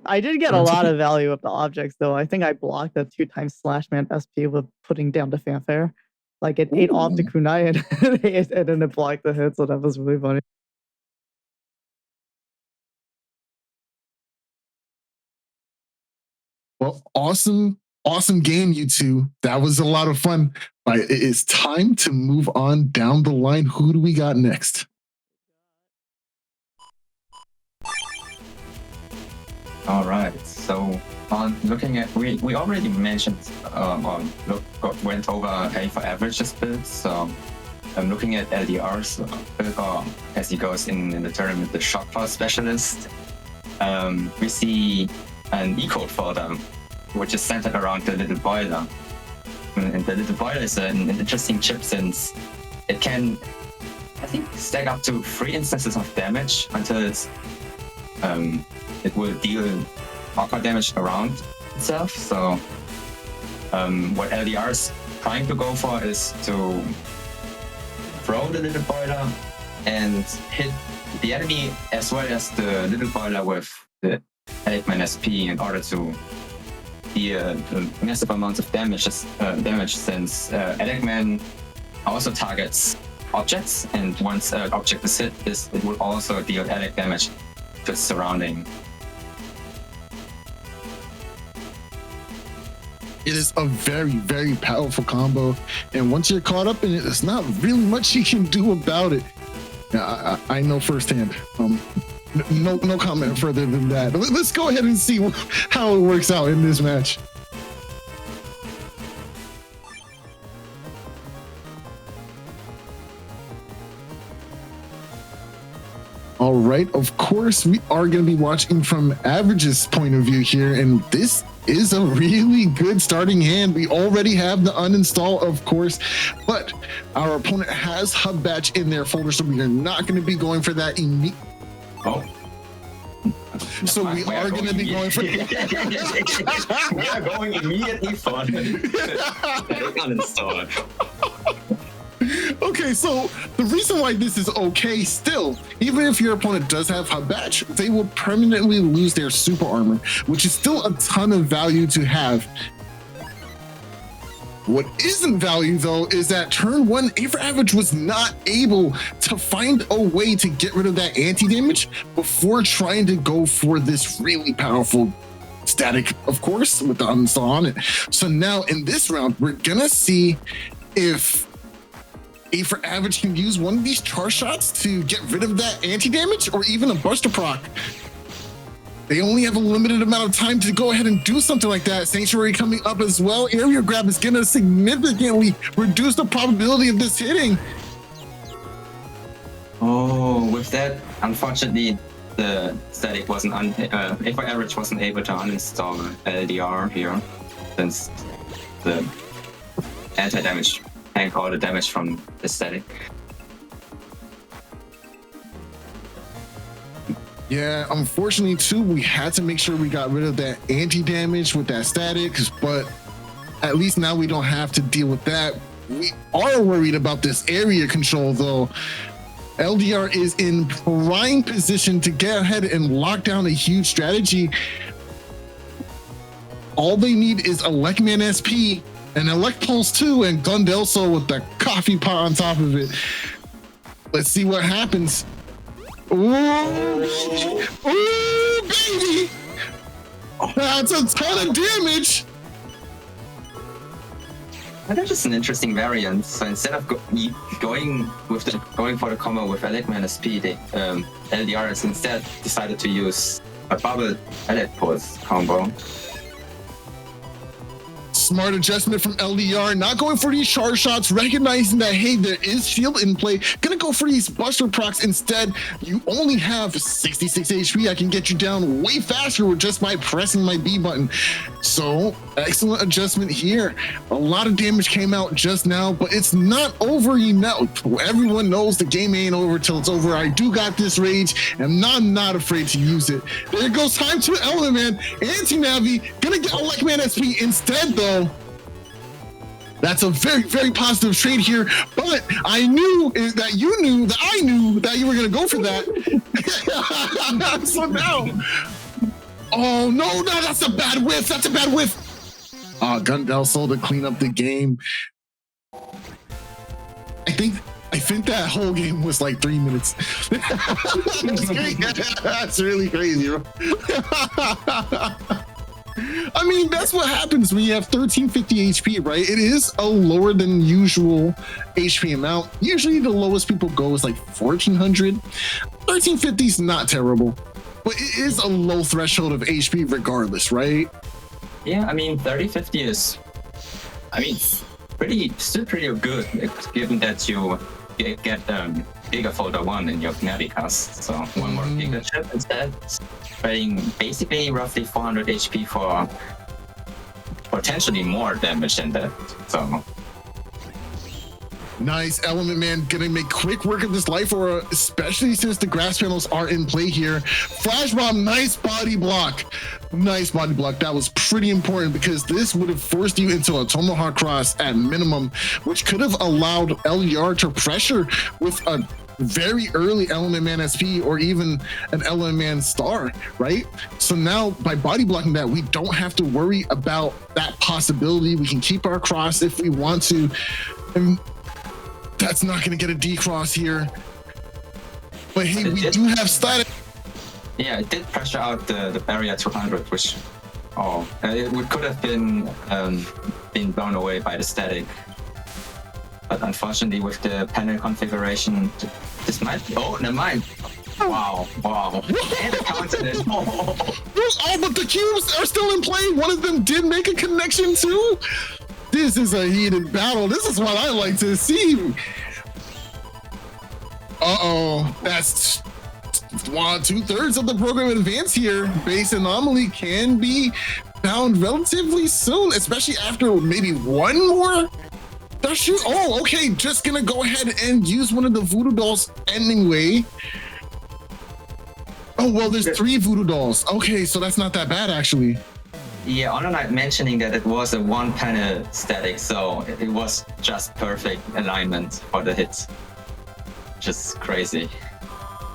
I did get a lot of value of the objects though. I think I blocked a 2x Slashman SP with putting down the fanfare. Like it ate off the kunai and then it blocked the hit, so that was really funny. Well, awesome game, you two. That was a lot of fun. All right, it is time to move on down the line. Who do we got next? All right. So on looking at, we already mentioned went over A for averages builds. So I'm looking at LDR's build as he goes in the tournament, the shock class specialist. We see an E-code folder, which is centered around the little boiler. And the little boiler is an interesting chip since it can, I think, stack up to 3 instances of damage until it's it will deal awkward damage around itself. So what LDR is trying to go for is to throw the little boiler and hit the enemy as well as the little boiler with the Eggman SP in order to deal massive amounts of damage since Eggman also targets objects, and once an object is hit, it will also deal Egg damage to its surrounding. It is a very, very powerful combo, and once you're caught up in it, there's not really much you can do about it. Yeah, I know firsthand. No comment further than that. Let's go ahead and see how it works out in this match. All right, of course, we are going to be watching from Average's point of view here, and this is a really good starting hand. We already have the uninstall, of course, but our opponent has Hub Batch in their folder, so we are not going to be going for that So we are going to be going for we are going immediately for the uninstall. Okay, so the reason why this is okay still, even if your opponent does have Hub Batch, they will permanently lose their super armor, which is still a ton of value to have. What isn't value, though, is that turn 1, A for Average was not able to find a way to get rid of that anti-damage before trying to go for this really powerful static, of course, with the uninstall on it. So now in this round, we're gonna see if A for Average can use one of these charge shots to get rid of that anti-damage or even a Buster proc. They only have a limited amount of time to go ahead and do something like that. Sanctuary coming up as well. Area grab is gonna significantly reduce the probability of this hitting. Oh, with that, unfortunately, the static wasn't, A for Average wasn't able to uninstall LDR here, since the anti-damage tanked all the damage from the static. Yeah, unfortunately too, we had to make sure we got rid of that anti-damage with that static, but at least now we don't have to deal with that. We are worried about this area control though. LDR is in prime position to get ahead and lock down a huge strategy. All they need is Elecman SP, an Elect Pulse 2, and Gundelso with the coffee pot on top of it. Let's see what happens. Ooh, baby! That's a ton of damage. That's just an interesting variant. So instead of going for the combo with Elecman SP, LDR has instead decided to use a bubble Elect Pulse combo. Smart adjustment from LDR, not going for these charge shots, recognizing that, hey, there is shield in play. Gonna go for these buster procs instead. You only have 66 HP. I can get you down way faster with just by pressing my B button. So excellent adjustment here. A lot of damage came out just now, but it's not over enough. Everyone knows the game ain't over till it's over. I do got this rage, and I'm not afraid to use it. There goes time to Element Man. Anti-Navi gonna get Electman SP instead, though. That's a very, very positive trade here, but I knew that you knew that I knew that you were gonna go for that. So now, oh no, that's a bad whiff. That's a bad whiff. Gundel Soul to clean up the game. I think that whole game was like 3 minutes. That's great. That's really crazy, bro. I mean, that's what happens when you have 1350 HP, right? It is a lower than usual HP amount. Usually the lowest people go is like 1400. 1350 is not terrible, but it is a low threshold of HP regardless, right? Yeah, I mean, 3050 is, I mean, still pretty good, given that you get Giga Folder 1 in your Minoriko. So one more Giga chip instead, trading basically roughly 400 HP for potentially more damage than that. So nice. Element Man gonna make quick work of this life aura, especially since the grass panels are in play here. Flash bomb, nice body block. Nice body block. That was pretty important because this would have forced you into a Tomahawk cross at minimum, which could have allowed LDR to pressure with a very early Element Man SP or even an Element Man star, right? So now by body blocking that, we don't have to worry about that possibility. We can keep our cross if we want to. And that's not going to get a D cross here. But hey, we do have static. Yeah, it did pressure out the barrier 200, which it could have been blown away by the static. But unfortunately, with the panel configuration, this might be. Oh, never mind. Wow. And it counted it. Oh, but the cubes are still in play. One of them did make a connection too. This is a heated battle. This is what I like to see. That's 2/3 of the program advance here. Base anomaly can be found relatively soon, especially after maybe one more. Oh, okay. Just gonna go ahead and use one of the voodoo dolls anyway. Oh, well, there's 3 voodoo dolls. Okay, so that's not that bad, actually. Yeah, Honor mentioning that it was a one panel static, so it was just perfect alignment for the hits. Just crazy.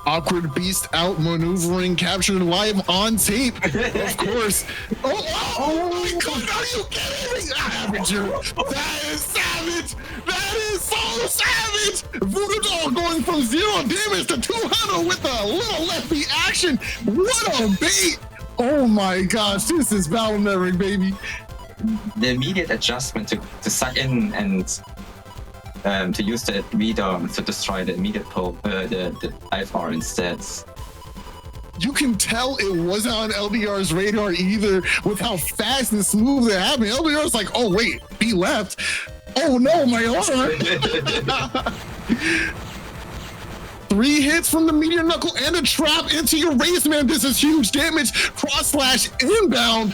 Awkward Beast out maneuvering, captured live on tape, of course. Oh my God, are you kidding me? Avager, that is savage. That is so savage. Voodoo Doll going from 0 damage to 200 with a little left B action. What a bait. Oh my gosh, this is Battle Network, baby. The immediate adjustment to suck in and to use the reader to destroy the immediate pull, the IFR instead. You can tell it wasn't on LDR's radar either with how fast and smooth it happened. LDR's like, oh wait, he left. Oh no, my arm. 3 hits from the Meteor Knuckle and a trap into your race, man. This is huge damage. Cross slash inbound.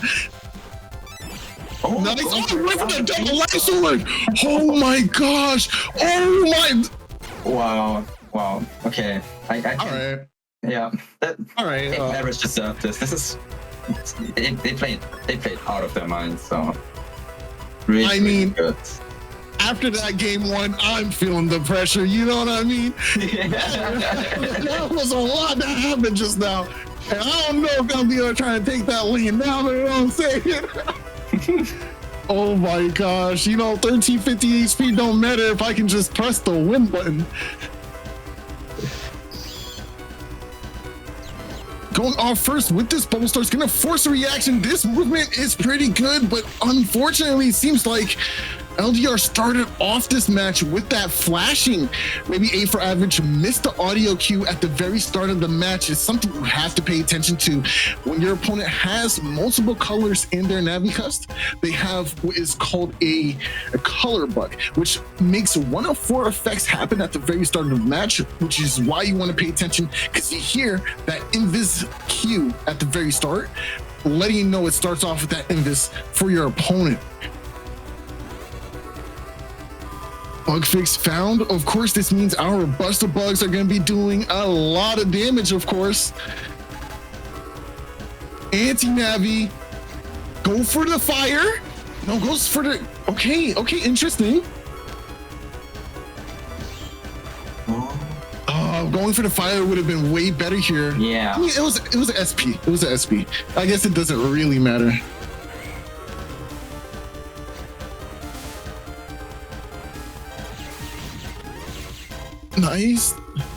Nice. Oh, right from the double life sword. Oh my gosh. Oh my. Wow. Okay. I can, all right. Yeah. All right. Average deserved this. This is. They played out of their minds. So. Really good. After that game 1, I'm feeling the pressure. You know what I mean? Yeah. That was a lot that happened just now. And I don't know if I'm gonna try to take that lead now, you know what I'm saying? Oh my gosh. 1350 HP don't matter if I can just press the win button. Going off first with this bubble star is gonna force a reaction. This movement is pretty good, but unfortunately it seems like LDR started off this match with that flashing. Maybe A for Average missed the audio cue at the very start of the match. It's something you have to pay attention to. When your opponent has multiple colors in their Navicust, they have what is called a color bug, which makes one of 4 effects happen at the very start of the match, which is why you want to pay attention, because you hear that invis cue at the very start, letting you know it starts off with that invis for your opponent. Bug fix found. Of course, this means our Buster Bugs are going to be doing a lot of damage, of course. Anti-Navi. Go for the fire. No, goes for the... Okay, interesting. Going for the fire would have been way better here. Yeah. I mean, it was an SP. It was an SP. I guess it doesn't really matter. Nice.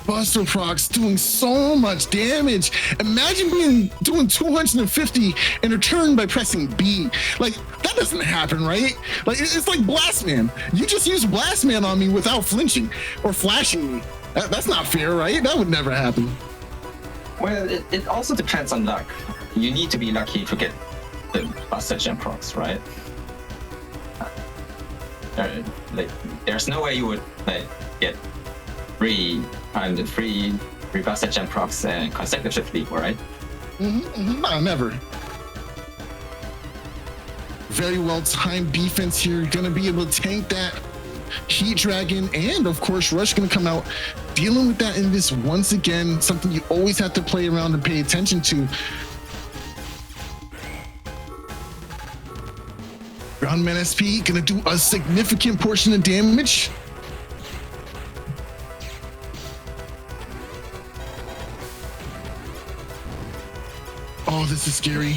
Buster procs doing so much damage. Imagine doing 250 in return by pressing B. Like, that doesn't happen, right? Like, it's like Blast Man. You just use Blast Man on me without flinching or flashing me. That's not fair, right? That would never happen. Well, it also depends on luck. You need to be lucky to get the Buster Jump procs, right? There's no way you would get 3 Buster Jump procs consecutively, right? No, never. Very well timed defense here. Gonna be able to tank that Heat Dragon, and of course Rush gonna come out dealing with that in this once again. Something you always have to play around and pay attention to. Groundman SP gonna do a significant portion of damage. Oh, this is scary.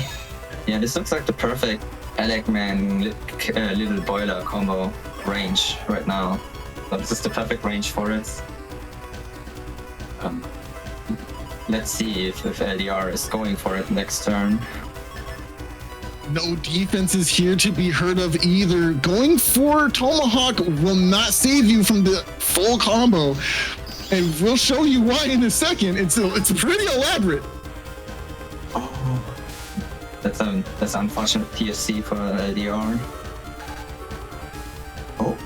Yeah, this looks like the perfect Elecman little boiler combo range right now. So this is the perfect range for it. Let's see if LDR is going for it next turn. No defense is here to be heard of either. Going for Tomahawk will not save you from the full combo, and we'll show you why in a second. It's pretty elaborate. Oh, that's unfortunate TSC for LDR. Oh,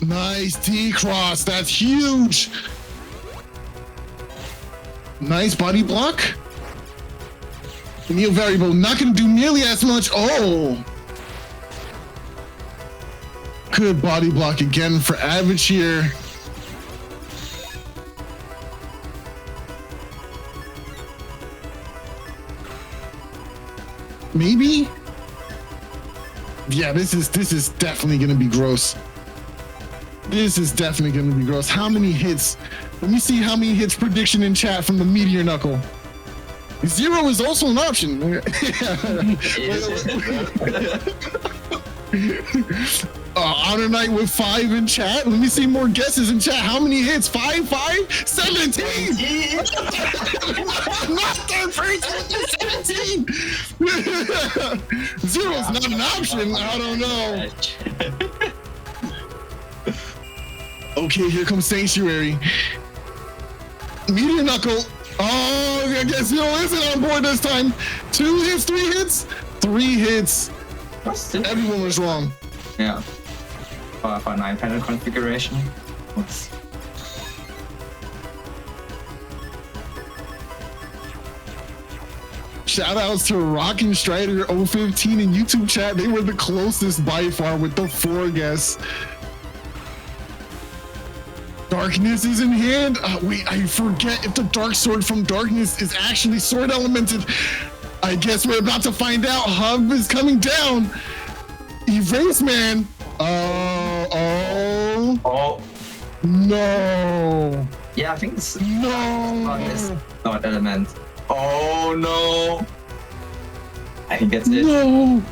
nice D-cross. That's huge. Nice body block. Neo variable not going to do nearly as much. Oh, good body block again for Average here. Maybe. Yeah, this is definitely going to be gross. This is definitely going to be gross. How many hits? Let me see how many hits prediction in chat from the Meteor Knuckle. 0 is also an option. Honor Knight with 5 in chat. Let me see more guesses in chat. How many hits? 5, 17. Not third place, 17. 0 is not an option. I don't know. Okay, here comes Sanctuary. Meteor Knuckle. Oh, I guess Zero isn't on board this time. 2 hits, 3 hits, 3 hits. Everyone was wrong. Yeah. For 9-panel configuration. Oops. Shout outs to Rockin' Strider 015 in YouTube chat. They were the closest by far with the 4 guests. Darkness is in hand. Wait, I forget if the Dark Sword from Darkness is actually sword elemented. I guess we're about to find out. Hub is coming down. Erase Man. Oh. No. Yeah, I think it's No. not element. Oh no. I think that's it. No.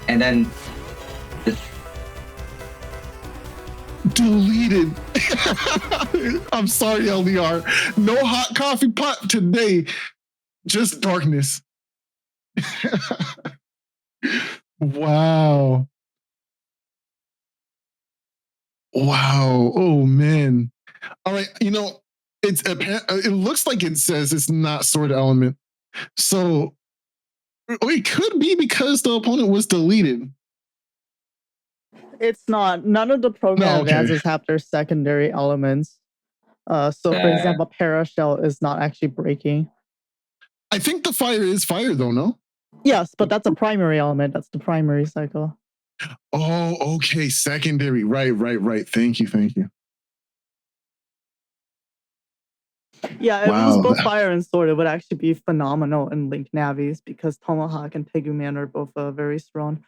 And then deleted. I'm sorry, LDR. No hot coffee pot today. Just darkness. Wow. Wow. Oh man. All right. You know, it looks like it says it's not sword element. So it could be because the opponent was deleted. It's not. None of the program No, okay. advances have their secondary elements. So for example, Parashell is not actually breaking. I think the fire is fire though, no? Yes, but that's a primary element. That's the primary cycle. Oh, okay. Secondary. Right. Thank you. Yeah, if Wow. it was both fire and sword, it would actually be phenomenal in Link Navis because Tomahawk and Teguman are both very strong.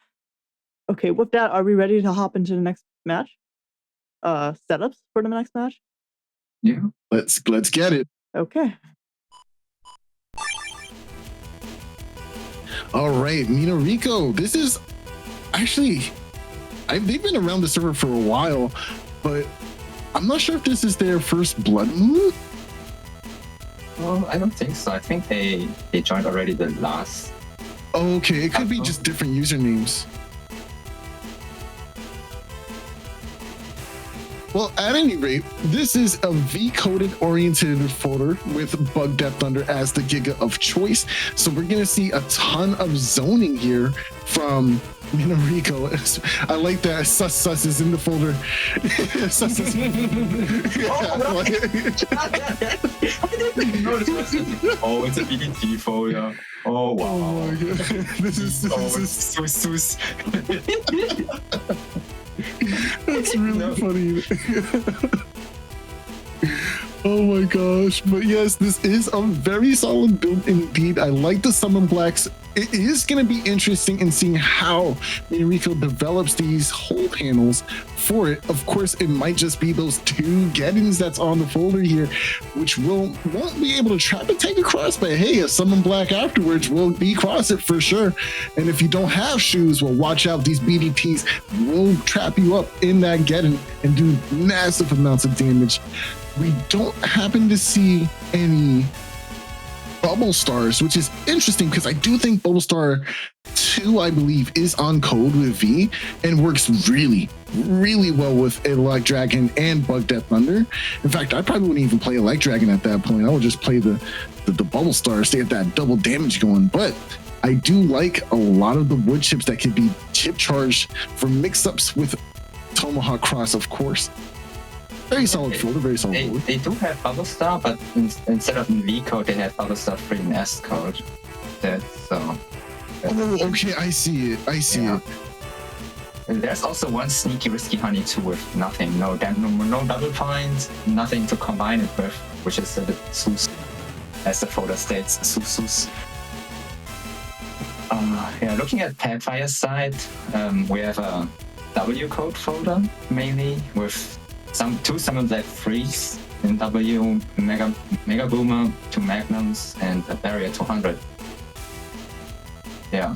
Okay, with that, are we ready to hop into the next match? Setups for the next match? Yeah. Let's get it. Okay. All right, Minoriko. This is actually they've been around the server for a while, but I'm not sure if this is their first Blood Moon. Well, I don't think so. I think they joined already the last. Okay, it could be just different usernames. Well, at any rate, this is a V-coded oriented folder with Bug Death Thunder as the Giga of choice. So we're going to see a ton of zoning here from Minoriko. I like that sus is in the folder. Sus is Oh, it's a BDT folder. Oh, wow. Oh my God. This is sus. That's really funny. Oh my gosh. But yes, this is a very solid build indeed. I like the summon blacks. It is going to be interesting in seeing how Minoriko develops these whole panels for it. Of course, it might just be those two Geddons that's on the folder here, which won't be able to trap a tank across, but hey, a summon black afterwards will be cross it for sure. And if you don't have shoes, well, watch out. These BDTs will trap you up in that Geddon and do massive amounts of damage. We don't happen to see any Bubble Stars, which is interesting because I do think Bubble Star 2, I believe, is on code with V and works really well with Elect Dragon and Bug Death Thunder. In fact, I probably wouldn't even play Elect Dragon at that point. I would just play the Bubble Star, stay at that double damage going. But I do like a lot of the wood chips that can be chip charged for mix-ups with Tomahawk Cross, of course. Very solid folder, very solid folder. They do have Bubble Star, but instead of in V code, they have Bubble Star 3 in S code. Oh, okay, I see it. And there's also one sneaky risky honey too with nothing, no double points, nothing to combine it with, which is a bit sus, as the folder states, sus. Looking at PacFire's side, we have a W code folder mainly with two summon black freeze in W, Mega Boomer, 2 Magnums, and a Barrier 200. Yeah.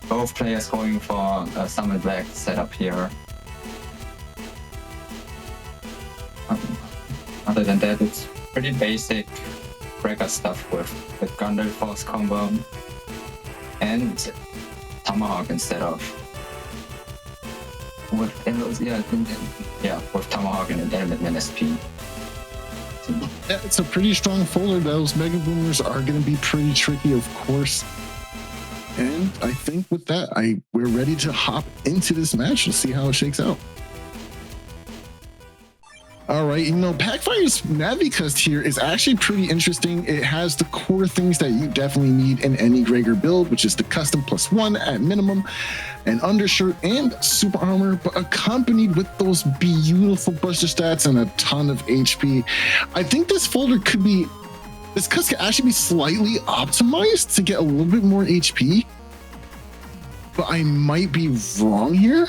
Both players going for a summon black setup here. Other than that, it's pretty basic Cracker stuff with Gundle Force combo and Tomahawk instead of with Tomahawk and Element NSP. Yeah, it's a pretty strong folder. Those Mega Boomers are going to be pretty tricky, of course. And I think with that, we're ready to hop into this match and see how it shakes out. All right, PacFire's Navicust here is actually pretty interesting. It has the core things that you definitely need in any Gregor build, which is the custom +1 at minimum, an undershirt and super armor, but accompanied with those beautiful buster stats and a ton of HP. I think this folder this cust could actually be slightly optimized to get a little bit more HP, but I might be wrong here.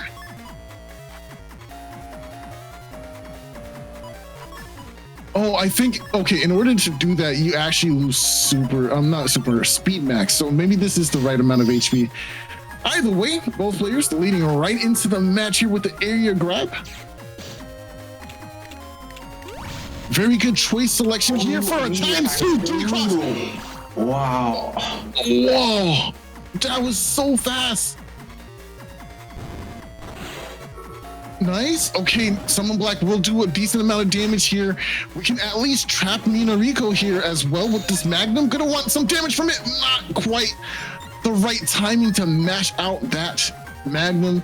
Oh, I think, okay, in order to do that, you actually lose speed max. So maybe this is the right amount of HP. Either way, both players leading right into the match here with the area grab. Very good choice selection here for a ×2 G-Cross. Wow. Whoa, that was so fast. Nice. Okay, Summon Black will do a decent amount of damage here. We can at least trap Minoriko here as well with this Magnum. Gonna want some damage from it. Not quite the right timing to mash out that Magnum,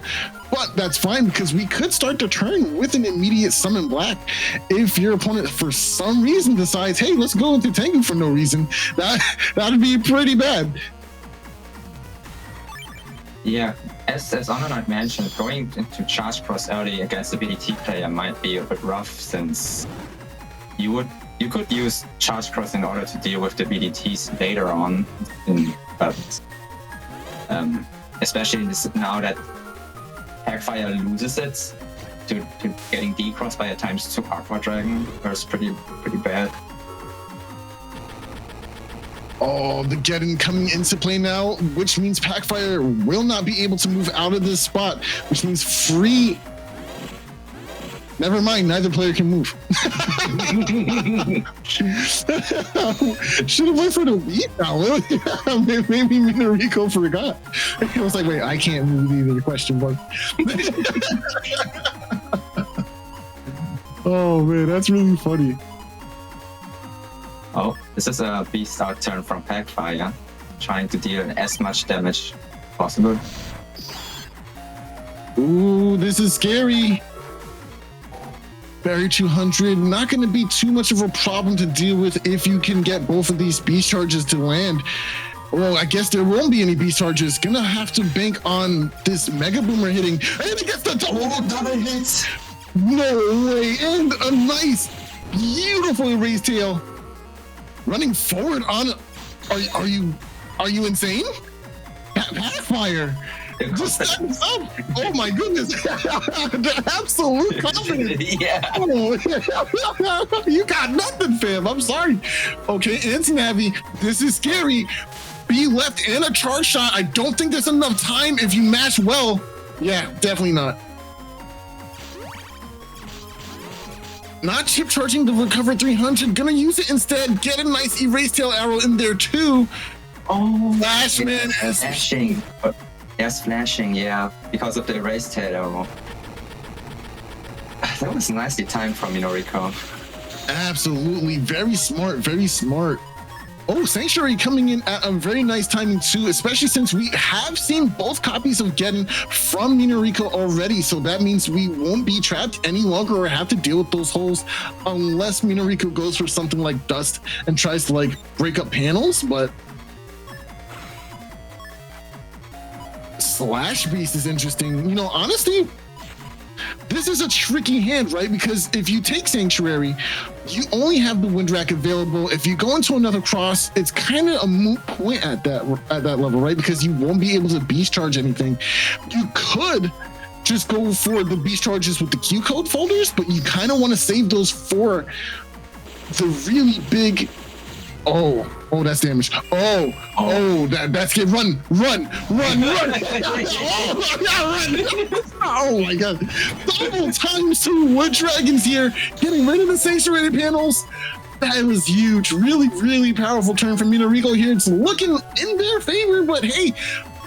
but that's fine because we could start the turn with an immediate Summon Black. If your opponent for some reason decides, hey, let's go into Tengu for no reason, that'd be pretty bad. Yeah, as Honorknight mentioned, going into charge cross early against a BDT player might be a bit rough, since you could use charge cross in order to deal with the BDTs later on, but especially now that PacFire loses it to getting decrossed by a ×2 Aqua Dragon, was pretty bad. Oh, the Geddon coming into play now, which means PacFire will not be able to move out of this spot, which means free. Never mind, neither player can move. Should have went for the lead now. Maybe Minoriko forgot. I was like, wait, I can't move either, question mark. Oh man, that's really funny. Oh, this is a beast out turn from PacFire, trying to deal as much damage possible. Ooh, this is scary. Barry 200, not going to be too much of a problem to deal with if you can get both of these beast charges to land. Well, I guess there won't be any beast charges. Gonna have to bank on this Mega Boomer hitting. And it gets the double hits. No way. And a nice, beautiful erased tail. Running forward on. Are you insane? PacFire. Just stands up. Oh my goodness. The absolute confidence. Yeah. Oh, you got nothing, fam. I'm sorry. Okay, Anti-Navi, this is scary. Be left and a charge shot. I don't think there's enough time if you mash well. Yeah, definitely not. Not chip charging the recover 300. Gonna use it instead. Get a nice erase tail arrow in there too. Oh, Flashman yeah, flashing. Yes, flashing, yeah, because of the erase tail arrow. That was nicely timed from Minoriko. Absolutely, very smart, very smart. Oh, Sanctuary coming in at a very nice timing too, especially since we have seen both copies of Geddon from Minoriko already. So that means we won't be trapped any longer or have to deal with those holes unless Minoriko goes for something like Dust and tries to like break up panels, but Slash Beast is interesting. You know, honestly, this is a tricky hand, right? Because if you take Sanctuary, you only have the Wind Rack available. If you go into another cross, it's kind of a moot point at that level, right? Because you won't be able to beast charge anything. You could just go for the beast charges with the Q code folders, but you kind of want to save those for the really big. Oh, that's damage. That's good. Run. Oh my god. Double ×2 Wood Dragons here, getting rid of the Sanctuary panels. That was huge. Really, really powerful turn from Minoriko here. It's looking in their favor, but hey,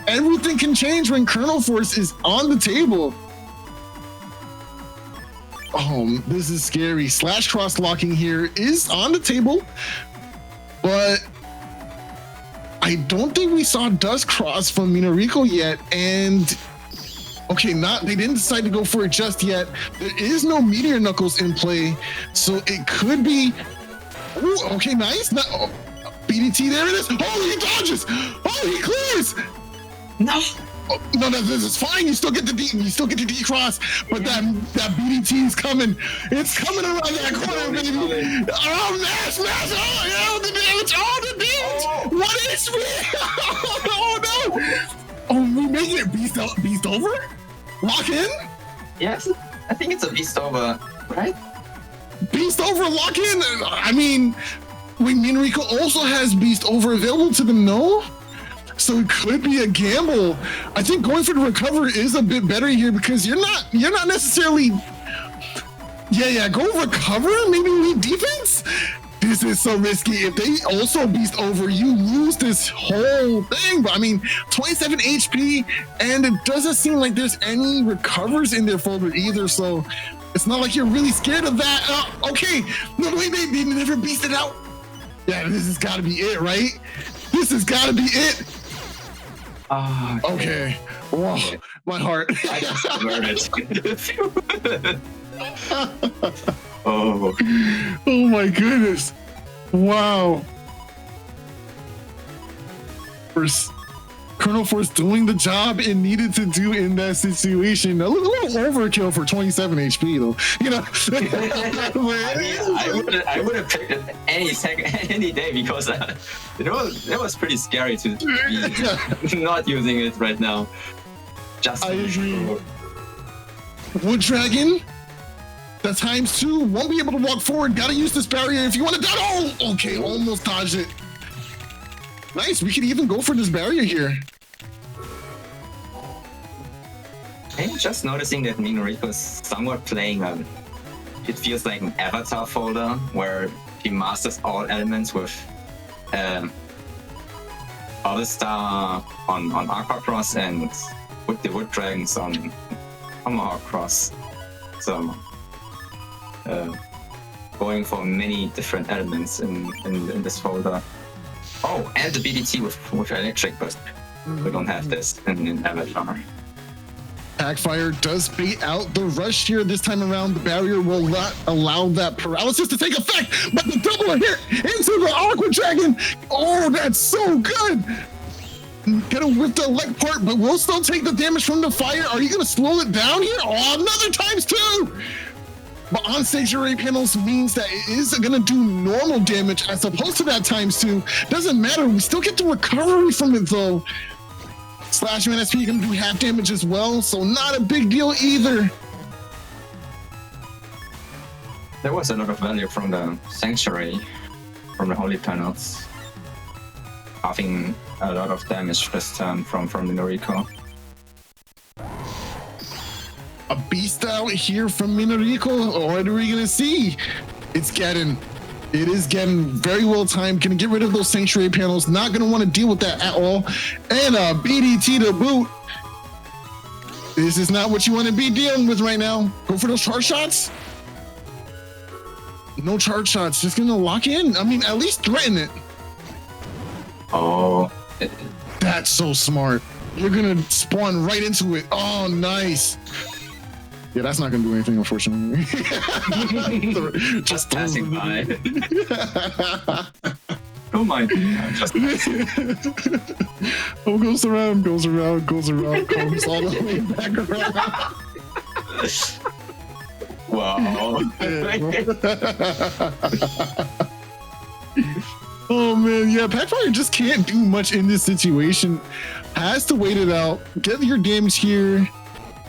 everything can change when Colonel Force is on the table. Oh, this is scary. Slash cross locking here is on the table. But I don't think we saw Dust Cross from Minoriko yet. And okay, they didn't decide to go for it just yet. There is no Meteor Knuckles in play. So it could be. Ooh, okay, nice. BDT, there it is. Oh, he dodges. Oh, he clears. No. Oh, no, this is fine. You still get the D cross, but that BDT is coming. It's coming around that corner, baby. Oh, mash! Oh, the damage! Oh, what is me? Oh no! Oh, we making it beast over? Lock in? Yes, I think it's a beast over, right? Beast over, lock in. I mean, Minoriko also has beast over available to them, no? So it could be a gamble. I think going for the recover is a bit better here because you're not necessarily. Yeah, go recover, maybe lead defense. This is so risky. If they also beast over, you lose this whole thing. But I mean, 27 HP, and it doesn't seem like there's any recovers in their folder either. So it's not like you're really scared of that. Okay, no, wait, they never beasted out. Yeah, this has got to be it, right? This has got to be it. Okay. Whoa, my heart. I just murdered. Oh my goodness. Wow. Colonel Force doing the job it needed to do in that situation. A little overkill for 27 HP though. You know, I would have picked it any day because it was pretty scary to be not using it right now. I agree. Wood Dragon. The ×2 won't be able to walk forward. Gotta use this barrier if you want to dodge. Oh, okay, almost dodged it. Nice, we could even go for this barrier here. I'm just noticing that Minoriko is somewhat playing it feels like an avatar folder where he masters all elements with All-Star on Aqua Cross and with the Wood Dragons on Tomahawk Cross. So going for many different elements in this folder. Oh, and the BDT with electric, but we don't have this in Avatar. PacFire does bait out the rush here this time around. The barrier will not allow that paralysis to take effect, but the double hit into the Aqua Dragon. Oh, that's so good. Gonna whip the leg part, but we'll still take the damage from the fire. Are you gonna slow it down here? Oh, another ×2. But on sanctuary panels means that it is gonna do normal damage as opposed to that ×2. Doesn't matter, we still get the recovery from it though. Slash MSP can do half damage as well, so not a big deal either. There was a lot of value from the sanctuary, from the holy panels. Having a lot of damage this turn from Minoriko. A beast out here from Minoriko. What are we gonna see? It is getting very well timed. Gonna get rid of those sanctuary panels. Not gonna want to deal with that at all. And a BDT to boot. This is not what you want to be dealing with right now. Go for those charge shots. No charge shots. Just gonna lock in. I mean, at least threaten it. Oh. That's so smart. You're gonna spawn right into it. Oh, nice. Yeah, that's not gonna do anything, unfortunately. Just passing by. Oh my god. Oh, goes around, comes all the way back around. Wow. Oh man, yeah, PacFire just can't do much in this situation. Has to wait it out. Get your damage here.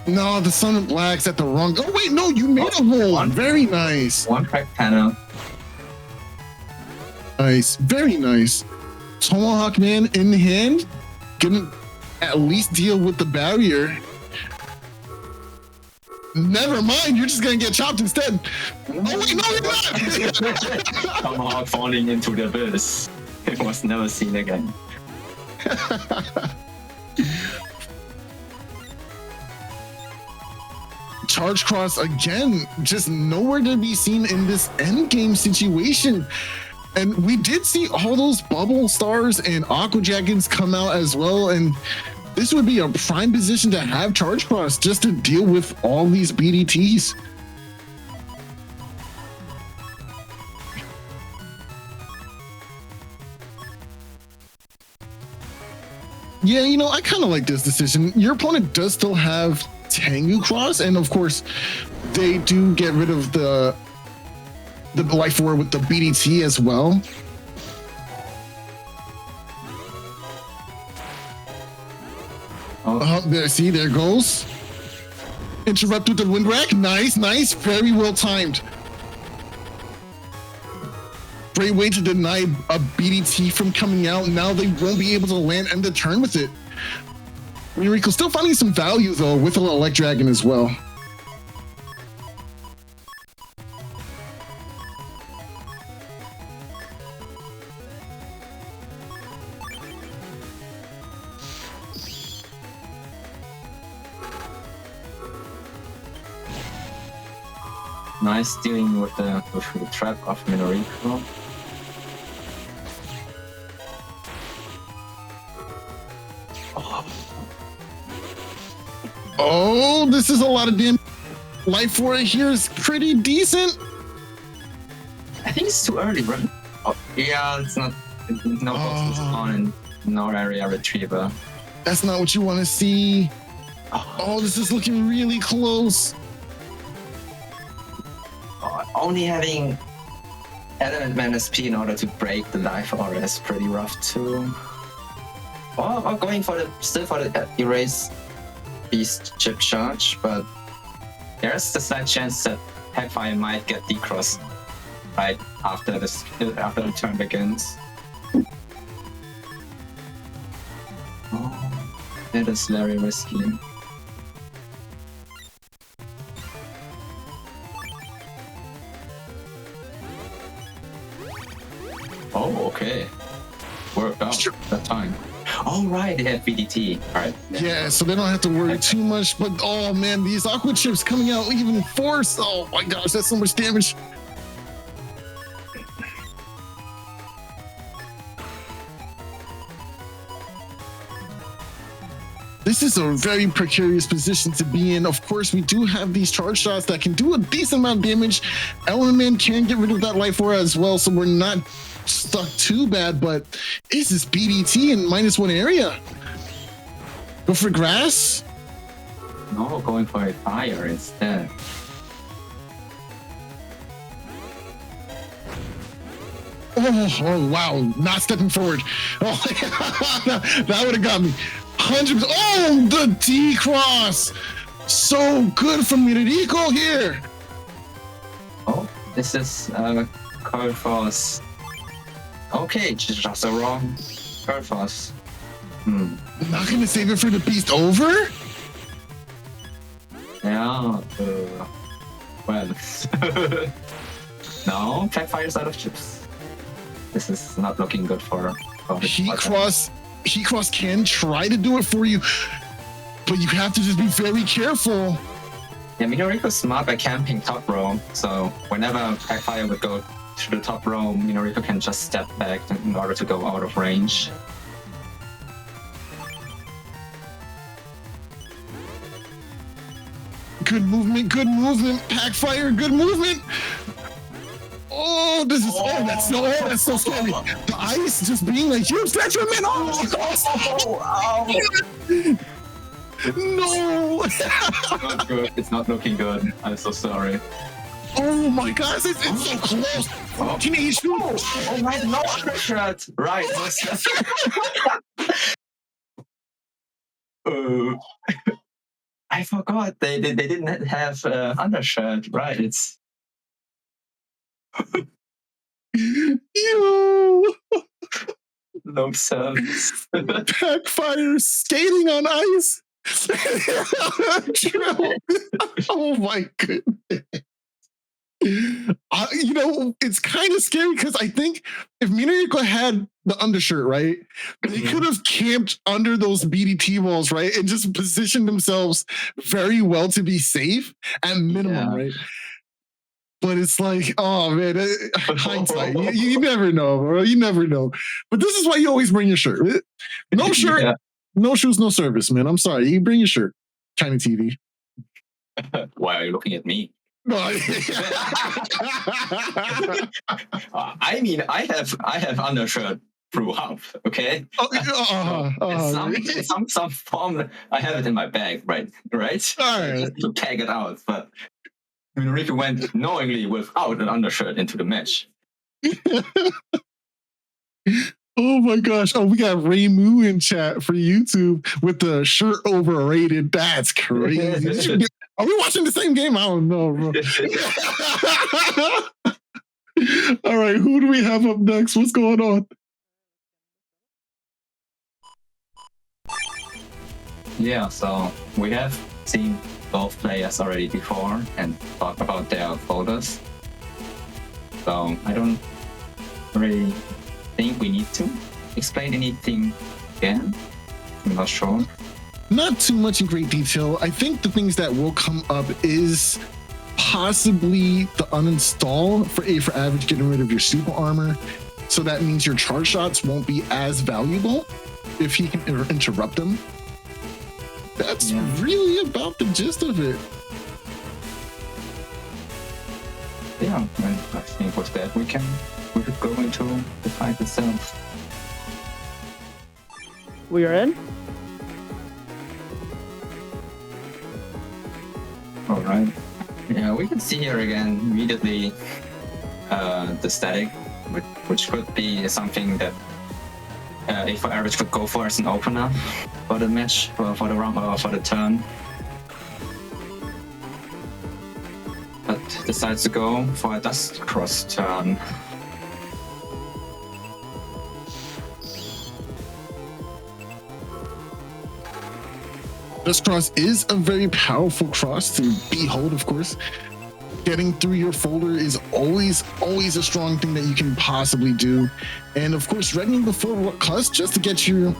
No, the Sun and Black's at the wrong. Oh wait, no, you made a roll. Very nice. One crack panel. Nice, very nice. Tomahawk Man in hand, gonna at least deal with the barrier. Never mind, you're just gonna get chopped instead. Oh wait, no, you're not. Tomahawk falling into the abyss. It was never seen again. Charge Cross again, just nowhere to be seen in this end game situation. And we did see all those bubble stars and aqua dragons come out as well. And this would be a prime position to have Charge Cross just to deal with all these BDTs. Yeah, you know, I kind of like this decision. Your opponent does still have Tengu Cross, and of course, they do get rid of the life orb with the BDT as well. There, see, there goes. Interrupt with the wind rack. Nice, nice, very well timed. Great way to deny a BDT from coming out. Now they won't be able to land end the turn with it. Minoriko still finding some value though with a little Elect Dragon as well. Nice dealing with the trap of Minoriko. Oh, this is a lot of damage. Life for it here is pretty decent. I think it's too early, right? Oh, yeah, it's not. No focus on and no area retriever. That's not what you want to see. Oh, this is looking really close. Only having element -P in order to break the life aura is pretty rough too. Or going for the erase beast chip charge, but there's the slight chance that PacFire might get decrossed right after the turn begins. Oh, that is very risky. Oh, okay. Worked out that time. Oh, right, they have VDT. All right. Yeah, so they don't have to worry too much. But oh man, these aqua chips coming out even force. Oh my gosh, that's so much damage. This is a very precarious position to be in. Of course, we do have these charge shots that can do a decent amount of damage. Element can get rid of that life aura as well, so we're not stuck too bad, but is this BDT in -1 area? Go for grass? No, going for a fire instead. Oh wow, not stepping forward. Oh, that would have got me. 100%. Oh, the D-cross. So good from Minoriko here. Oh, this is Curl Force. Okay, just a wrong Curl Force. Not gonna save it for the beast over? Yeah, well. No, PacFire's out of chips. This is not looking good for He-Cross can try to do it for you, but you have to just be very careful. Yeah, Minoriko's smart by camping top row, so whenever PacFire would go to the top row, Minoriko can just step back in order to go out of range. Good movement, PacFire, good movement. Oh, this is that's so scary. The ice just being like huge detriment. No. Not good. It's not looking good. I'm so sorry. Oh my gosh, it's so close. 14 HP. Oh right, no undershot. Right. I forgot they didn't have undershirt. Right, it's Yo. no service. PacFire skating on ice. Oh my goodness. It's kind of scary because I think if Minoriko had the undershirt, right, they could have camped under those BDT walls, right, and just positioned themselves very well to be safe at minimum, right? But it's like, oh man, hindsight. You never know, bro. You never know. But this is why you always bring your shirt. No shirt, no shoes, no service, man. I'm sorry. You bring your shirt. ChinaTV. Why are you looking at me? I mean, I have undershirt throughout. Okay. Some form. I have it in my bag, right? All right. To tag it out, but Minoriko went knowingly without an undershirt into the match. Oh my gosh. Oh, we got Raymu in chat for YouTube with the shirt overrated. That's crazy. Are we watching the same game? I don't know, bro. All right, who do we have up next? What's going on? Yeah, so we have seen both players already before and talked about their folders. So I don't really think we need to explain anything again. I'm not sure. Not too much in great detail. I think the things that will come up is possibly the uninstall for A for average, getting rid of your super armor. So that means your charge shots won't be as valuable if he can interrupt them. That's really about the gist of it. Yeah, and I think with that we could go into the fight itself. We are in. All right. Yeah, we can see here again immediately the static, which could be something that A for average could go for as an opener for the match, for the round, for the turn. But decides to go for a dust cross turn. Dust cross is a very powerful cross to behold, of course. Getting through your folder is always a strong thing that you can possibly do. And of course, readying before cuss just to get you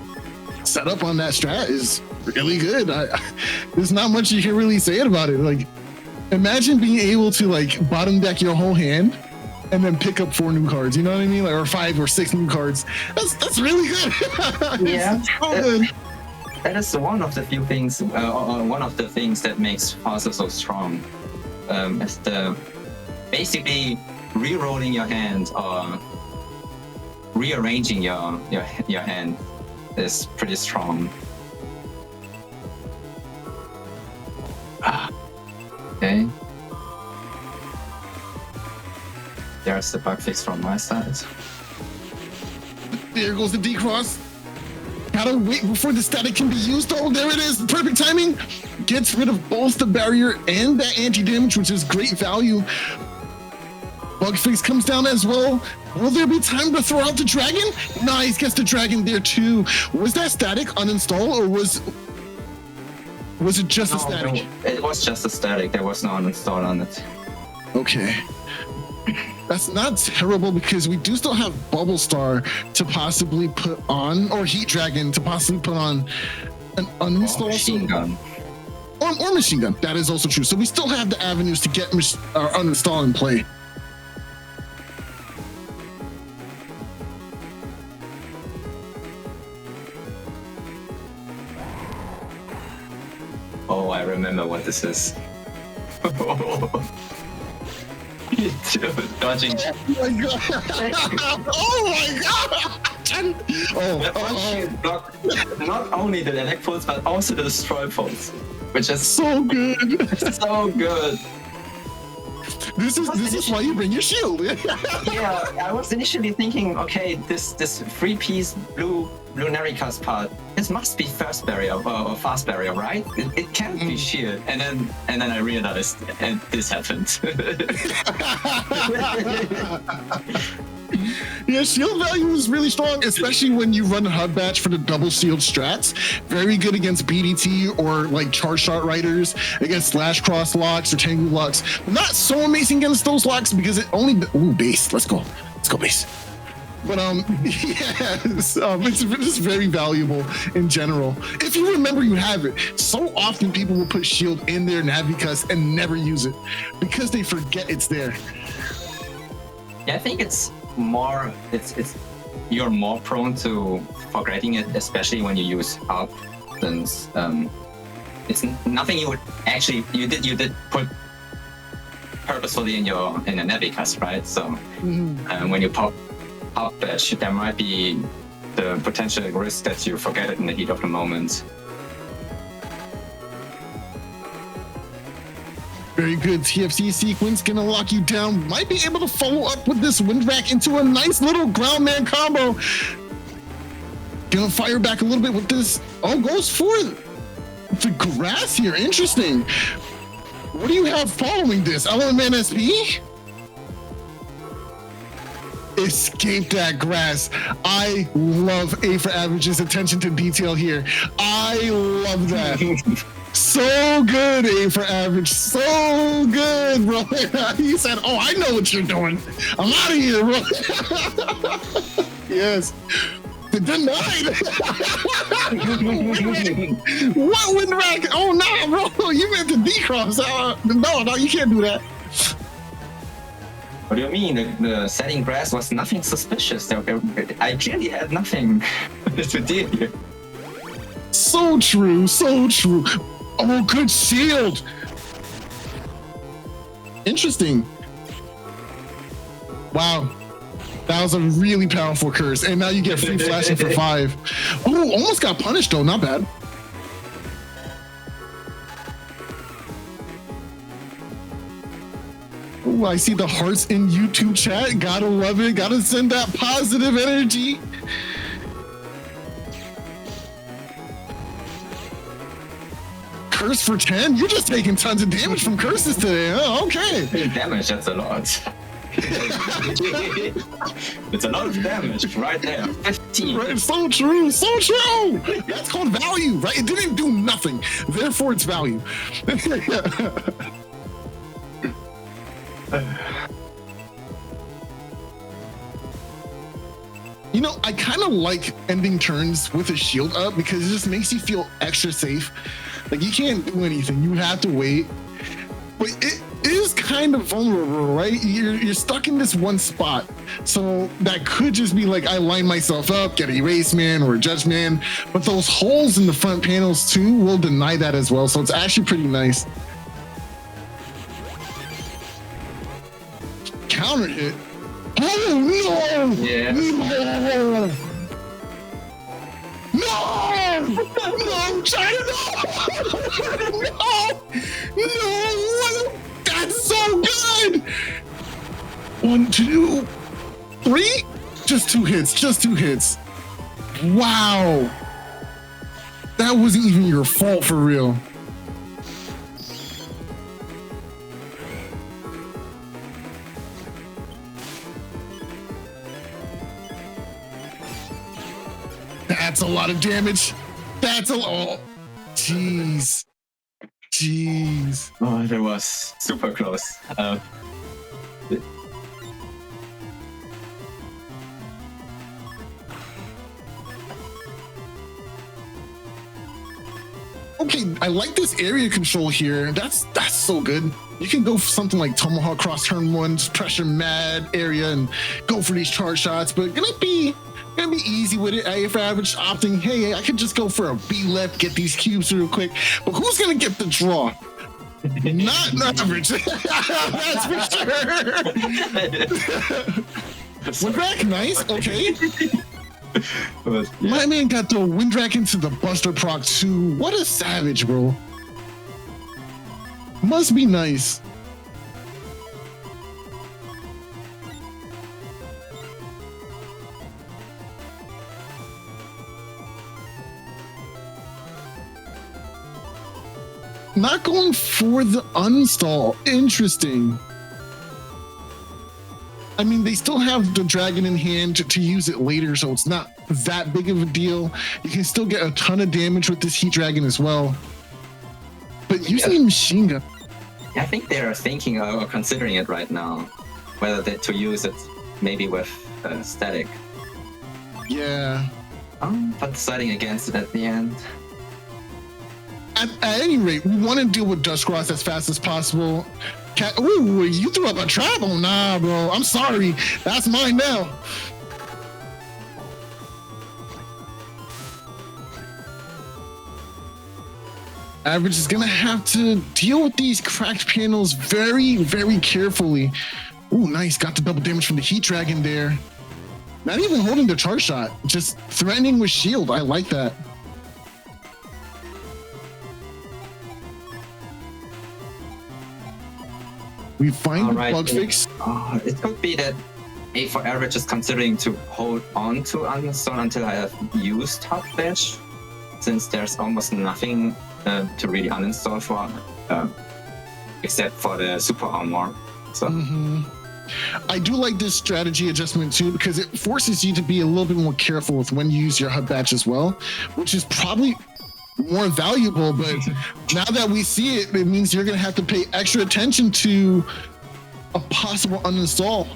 set up on that strat is really good. There's not much you can really say about it. Like, imagine being able to like bottom deck your whole hand and then pick up 4 new cards. You know what I mean? Like, or 5 or 6 new cards. That's really good. Yeah. So good. That is one of the few things, one of the things that makes Faster so strong. Is the basically re-rolling your hand or rearranging your hand is pretty strong. Okay. There's the bug fix from my side. There goes the D-Cross. Gotta wait before the static can be used. Oh, there it is. Perfect timing. Gets rid of both the barrier and that anti-damage, which is great value. Bug fix comes down as well. Will there be time to throw out the dragon? Nice, gets the dragon there too. Was that static uninstall or was it just a static? No, it was just a static. There was no uninstall on it. Okay. That's not terrible because we do still have Bubble Star to possibly put on, or Heat Dragon to possibly put on an uninstall. Machine gun. Or machine gun. That is also true. So we still have the avenues to get uninstall and play. Oh, I remember what this is. Dodging. Oh my god! Oh my god! Oh. Block not only the attack pulse but also the destroy pulse, which is So good. so good. This is why you bring your shield. Yeah, I was initially thinking, okay, this 3-piece blue Lunericus part, this must be first barrier or fast barrier, right? It can't be shield. And then I realized, and this happened. Yeah, shield value is really strong, especially when you run a HUD batch for the double shield strats. Very good against BDT or like charge shot riders, against slash cross locks or tangle locks. Not so amazing against those locks because it only base. Let's go base. But yes, it's very valuable in general. If you remember you have it, so often people will put shield in their Navicuss and never use it because they forget it's there. Yeah, I think it's you're more prone to forgetting it, especially when you use options. It's nothing you would actually you did put purposefully in your Navicuss, right? So when you pop badge, there might be the potential risk that you forget it in the heat of the moment. Very good TFC sequence, gonna lock you down. Might be able to follow up with this Windvac into a nice little ground man combo. Gonna fire back a little bit with this. Oh, goes for the grass here. Interesting. What do you have following this? Element Man SP? Escape that grass. I love A for Average's attention to detail here. I love that. So good, A for Average. So good, bro. He said, oh, I know what you're doing. I'm out of here, bro. Yes. Denied. What Windvac? Oh, no, bro. You meant to decross. No, you can't do that. What do you mean? The setting grass was nothing suspicious. I clearly had nothing to deal here. So true, so true. Oh, good shield. Interesting. Wow. That was a really powerful curse. And now you get free flashing for 5. Oh, almost got punished though. Not bad. Oh, I see the hearts in YouTube chat. Gotta love it. Gotta send that positive energy. Curse for 10? You're just taking tons of damage from curses today, huh? Okay. Damage, that's a lot. It's a lot of damage right there. 15. Right, so true, so true. That's called value, right? It didn't do nothing, therefore it's value. You know, I kind of like ending turns with a shield up because it just makes you feel extra safe. Like you can't do anything, you have to wait. But it is kind of vulnerable, right? You're stuck in this one spot. So that could just be like, I line myself up, get a erase man or a judge man. But those holes in the front panels too will deny that as well. So it's actually pretty nice. Counter hit. Oh no! Yeah. No! No! No, China, no! No! No! That's so good! 1, 2, 3? Just 2 hits, just 2 hits. Wow. That wasn't even your fault for real. That's a lot of damage. That's a lot. Oh, jeez. Jeez. Oh, that was super close. Okay, I like this area control here. That's so good. You can go for something like Tomahawk Cross turn 1, just pressure mad area and go for these charge shots, but gonna be easy with it. A for average opting, hey, I could just go for a B left, get these cubes real quick. But who's gonna get the draw? Not average. That's for sure. Windrak, nice. Okay. My man got the Windrak into the Buster proc too. What a savage, bro. Must be nice. Not going for the uninstall. Interesting. I mean, they still have the dragon in hand to use it later, so it's not that big of a deal. You can still get a ton of damage with this heat dragon as well. But using a machine gun. I think they're thinking or considering it right now, whether to use it maybe with static. Yeah. But deciding against it at the end. At any rate, we want to deal with Dustcross as fast as possible. Ooh, you threw up a trap? Oh, nah, bro. I'm sorry. That's mine now. Average is going to have to deal with these cracked panels very, very carefully. Ooh, nice. Got the double damage from the Heat Dragon there. Not even holding the charge shot. Just threatening with shield. I like that. We find the bug fix. It could be that A for average is considering to hold on to uninstall until I have used Hot Dash, since there's almost nothing to really uninstall for, except for the super armor. So. I do like this strategy adjustment too, because it forces you to be a little bit more careful with when you use your HUD batch as well, which is probably more valuable. But now that we see it, it means you're going to have to pay extra attention to a possible uninstall.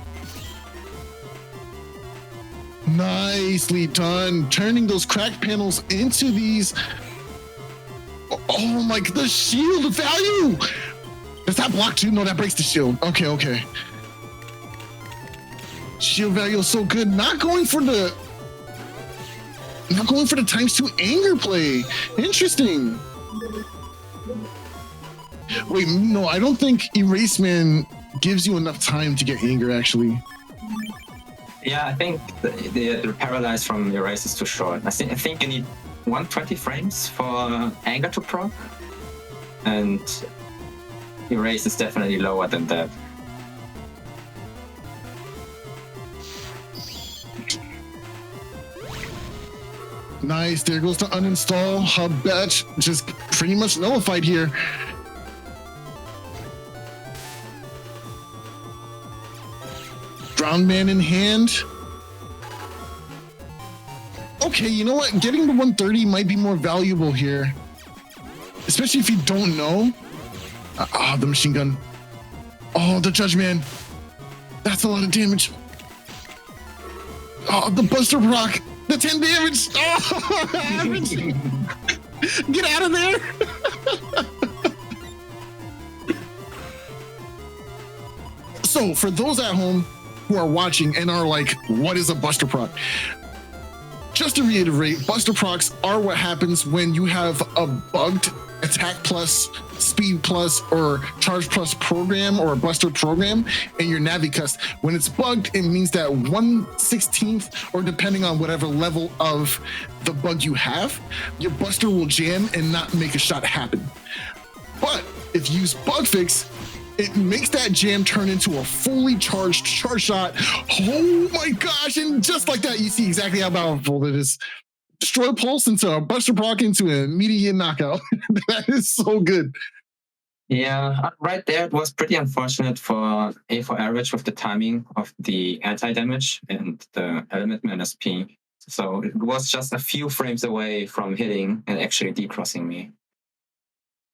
Nicely done. Turning those cracked panels into these. Oh my, the shield value. Does that block too? No, that breaks the shield. Okay. Shield value is so good. Not going for the ×2 anger play. Interesting. Wait, no, I don't think Erase Man gives you enough time to get anger, actually. Yeah, I think the paralyze from Erase is too short. I think you need 120 frames for anger to proc, and Erase is definitely lower than that. Nice, there goes to uninstall. Hub batch just pretty much nullified here. Drowned Man in hand. Okay, you know what? Getting the 130 might be more valuable here. Especially if you don't know. The machine gun. Oh, the Judge Man. That's a lot of damage. Oh, the Buster Rock. The 10 damage. Oh, average. Get out of there. So for those at home who are watching and are like, what is a Buster Proc? Just to reiterate, Buster Procs are what happens when you have a bugged attack plus, speed plus, or charge plus program, or a Buster program in your Navicust. When it's bugged, it means that 1/16, or depending on whatever level of the bug you have, your Buster will jam and not make a shot happen. But if you use bug fix, it makes that jam turn into a fully charged charge shot. Oh my gosh, and just like that, you see exactly how powerful it is. Destroy Pulse into a Buster Proc into an immediate knockout. That is so good. Yeah, right there, it was pretty unfortunate for A for average with the timing of the anti-damage and the element minus P. So it was just a few frames away from hitting and actually decrossing me.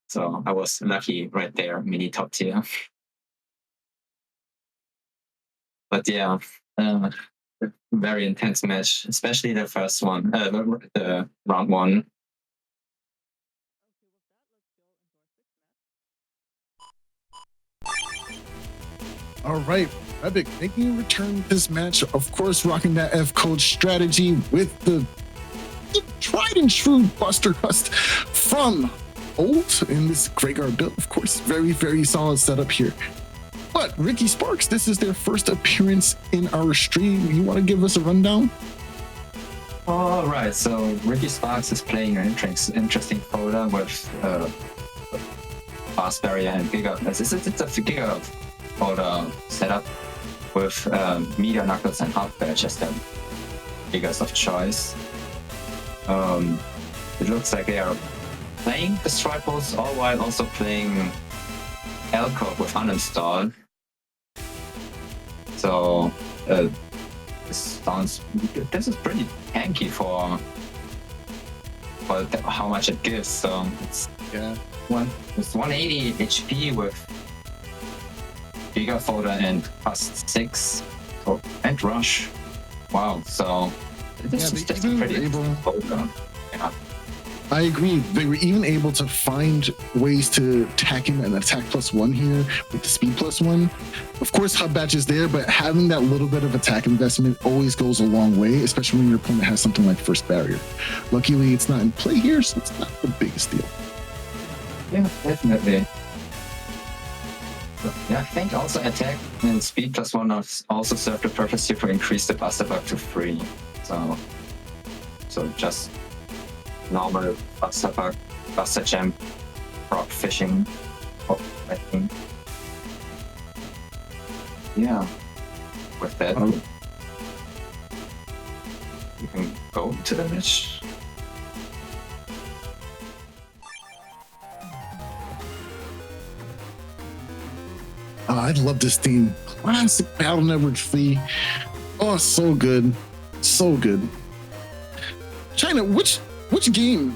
So I was lucky right there, mini top tier. But yeah, very intense match, especially the first one, the round one. All right, Rebyc making a return to this match. Of course, rocking that F code strategy with the tried and true Buster Cust from Old in this Greyguard build. Of course, very, very solid setup here. But Ricky Sparks, this is their first appearance in our stream. You want to give us a rundown? All right, so Ricky Sparks is playing an interesting folder with fast barrier and bigger. It's a bigger folder setup with meteor knuckles and half badge as the biggest of choice. It looks like they are playing the strike pulse all while also playing L-code with uninstall. So this is pretty tanky for how much it gives. So it's it's 180 HP with bigger folder and plus 6 and rush. Wow, so this is just a pretty folder. Yeah. I agree. They were even able to find ways to tack in an attack +1 here with the speed +1. Of course, hub batch is there, but having that little bit of attack investment always goes a long way, especially when your opponent has something like first barrier. Luckily, it's not in play here, so it's not the biggest deal. Yeah, definitely. So, yeah, I think also attack and speed +1 also serve the purpose here to increase the Buster Bug to 3. So just normal Buster Bug, Buster Jam, Rock Fishing, I think. Yeah, with that, you can go to the match. I love this theme. Classic Battle Network Free. Oh, so good. So good. China, which game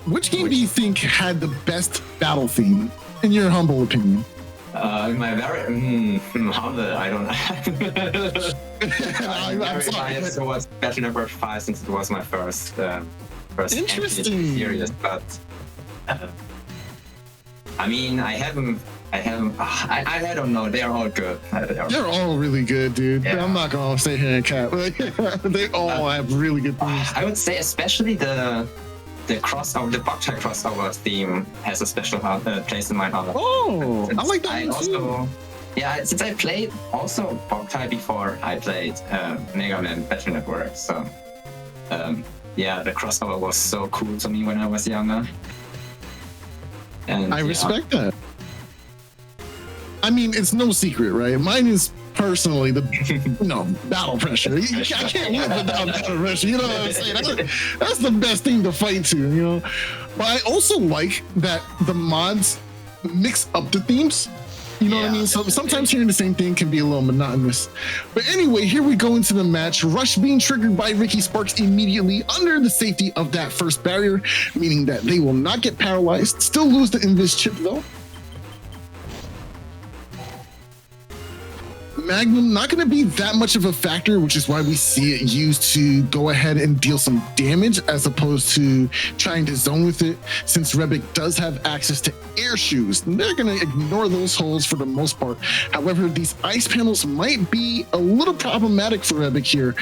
do you think had the best battle theme, in your humble opinion? In my very humble, I don't know. I'm very biased towards Battle Network 5 since it was my first Interesting series, but I mean, I haven't I don't know. They're all good. They're all really good, dude. Yeah. I'm not gonna sit here and cap. They all have really good themes. I would say especially the crossover, the Boktai crossover theme has a special place in my heart. Oh, I like that I one too. also, yeah, since I played also Boktai before I played Mega Man Battle Network, so yeah, the crossover was so cool to me when I was younger. And I respect that. I mean, it's no secret, right? Mine is personally the battle pressure. I can't live without battle pressure. You know what I'm saying? That's the best thing to fight to, you know. But I also like that the mods mix up the themes. You know what I mean? So sometimes hearing the same thing can be a little monotonous. But anyway, here we go into the match. Rush being triggered by Ricky Sparks immediately under the safety of that first barrier, meaning that they will not get paralyzed. Still lose the invis chip though. Magnum not going to be that much of a factor, which is why we see it used to go ahead and deal some damage as opposed to trying to zone with it. Since Rebyc does have access to air shoes, they're going to ignore those holes for the most part. However, these ice panels might be a little problematic for Rebyc here.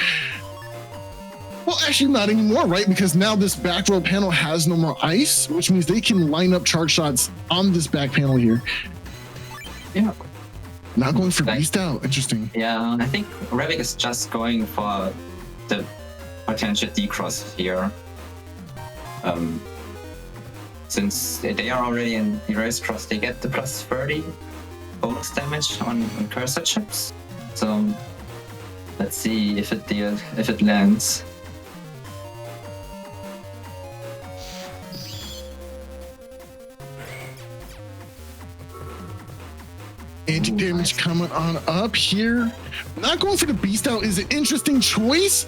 Well, actually not anymore, right? Because now this back row panel has no more ice, which means they can line up charge shots on this back panel here. Yeah. Not going for beast out. Interesting. Yeah, I think Rebyc is just going for the potential decross here. Since they are already in erase cross, they get the plus 30 bonus damage on cursor chips. So let's see if it lands. Anti-damage coming on up here. Not going for the beast out is an interesting choice.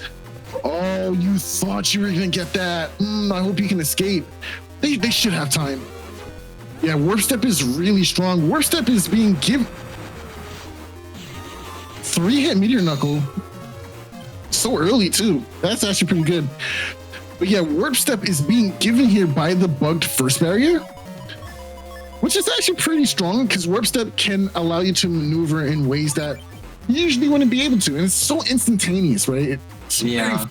Oh, you thought you were gonna get that. I hope you can escape. They should have time. Yeah, warp step is really strong. Warp step is being given 3-hit meteor knuckle. So early too. That's actually pretty good. But yeah, warp step is being given here by the bugged first barrier, which is actually pretty strong because warp step can allow you to maneuver in ways that you usually wouldn't be able to, and it's so instantaneous, right? Yeah,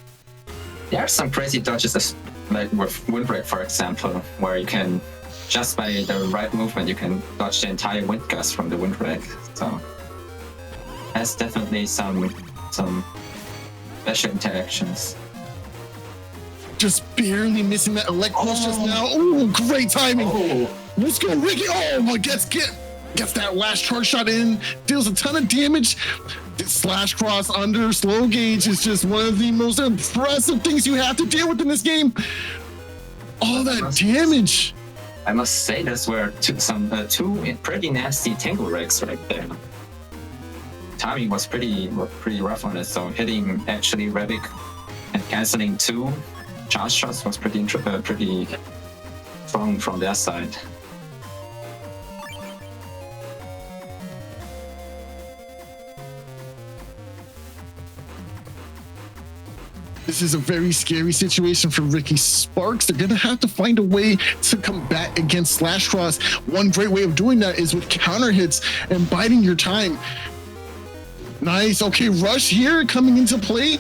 there are some crazy dodges, like with windbreak, for example, where you can just by the right movement you can dodge the entire wind gust from the windbreak. So that's definitely some special interactions. Just barely missing that elect pulse just now. Oh, great timing. Oh. Let's go, Ricky. Oh my, gets that last charge shot in, deals a ton of damage. This slash cross under slow gauge is just one of the most impressive things you have to deal with in this game. All that damage. I must say those were two pretty nasty tangle wrecks right there. Timing was pretty rough on it, so hitting actually Rebyc and canceling 2 charge shots was pretty strong from their side. This is a very scary situation for Ricky Sparks. They're going to have to find a way to combat against Slash Cross. One great way of doing that is with counter hits and biding your time. Nice. Okay, Rush here coming into play.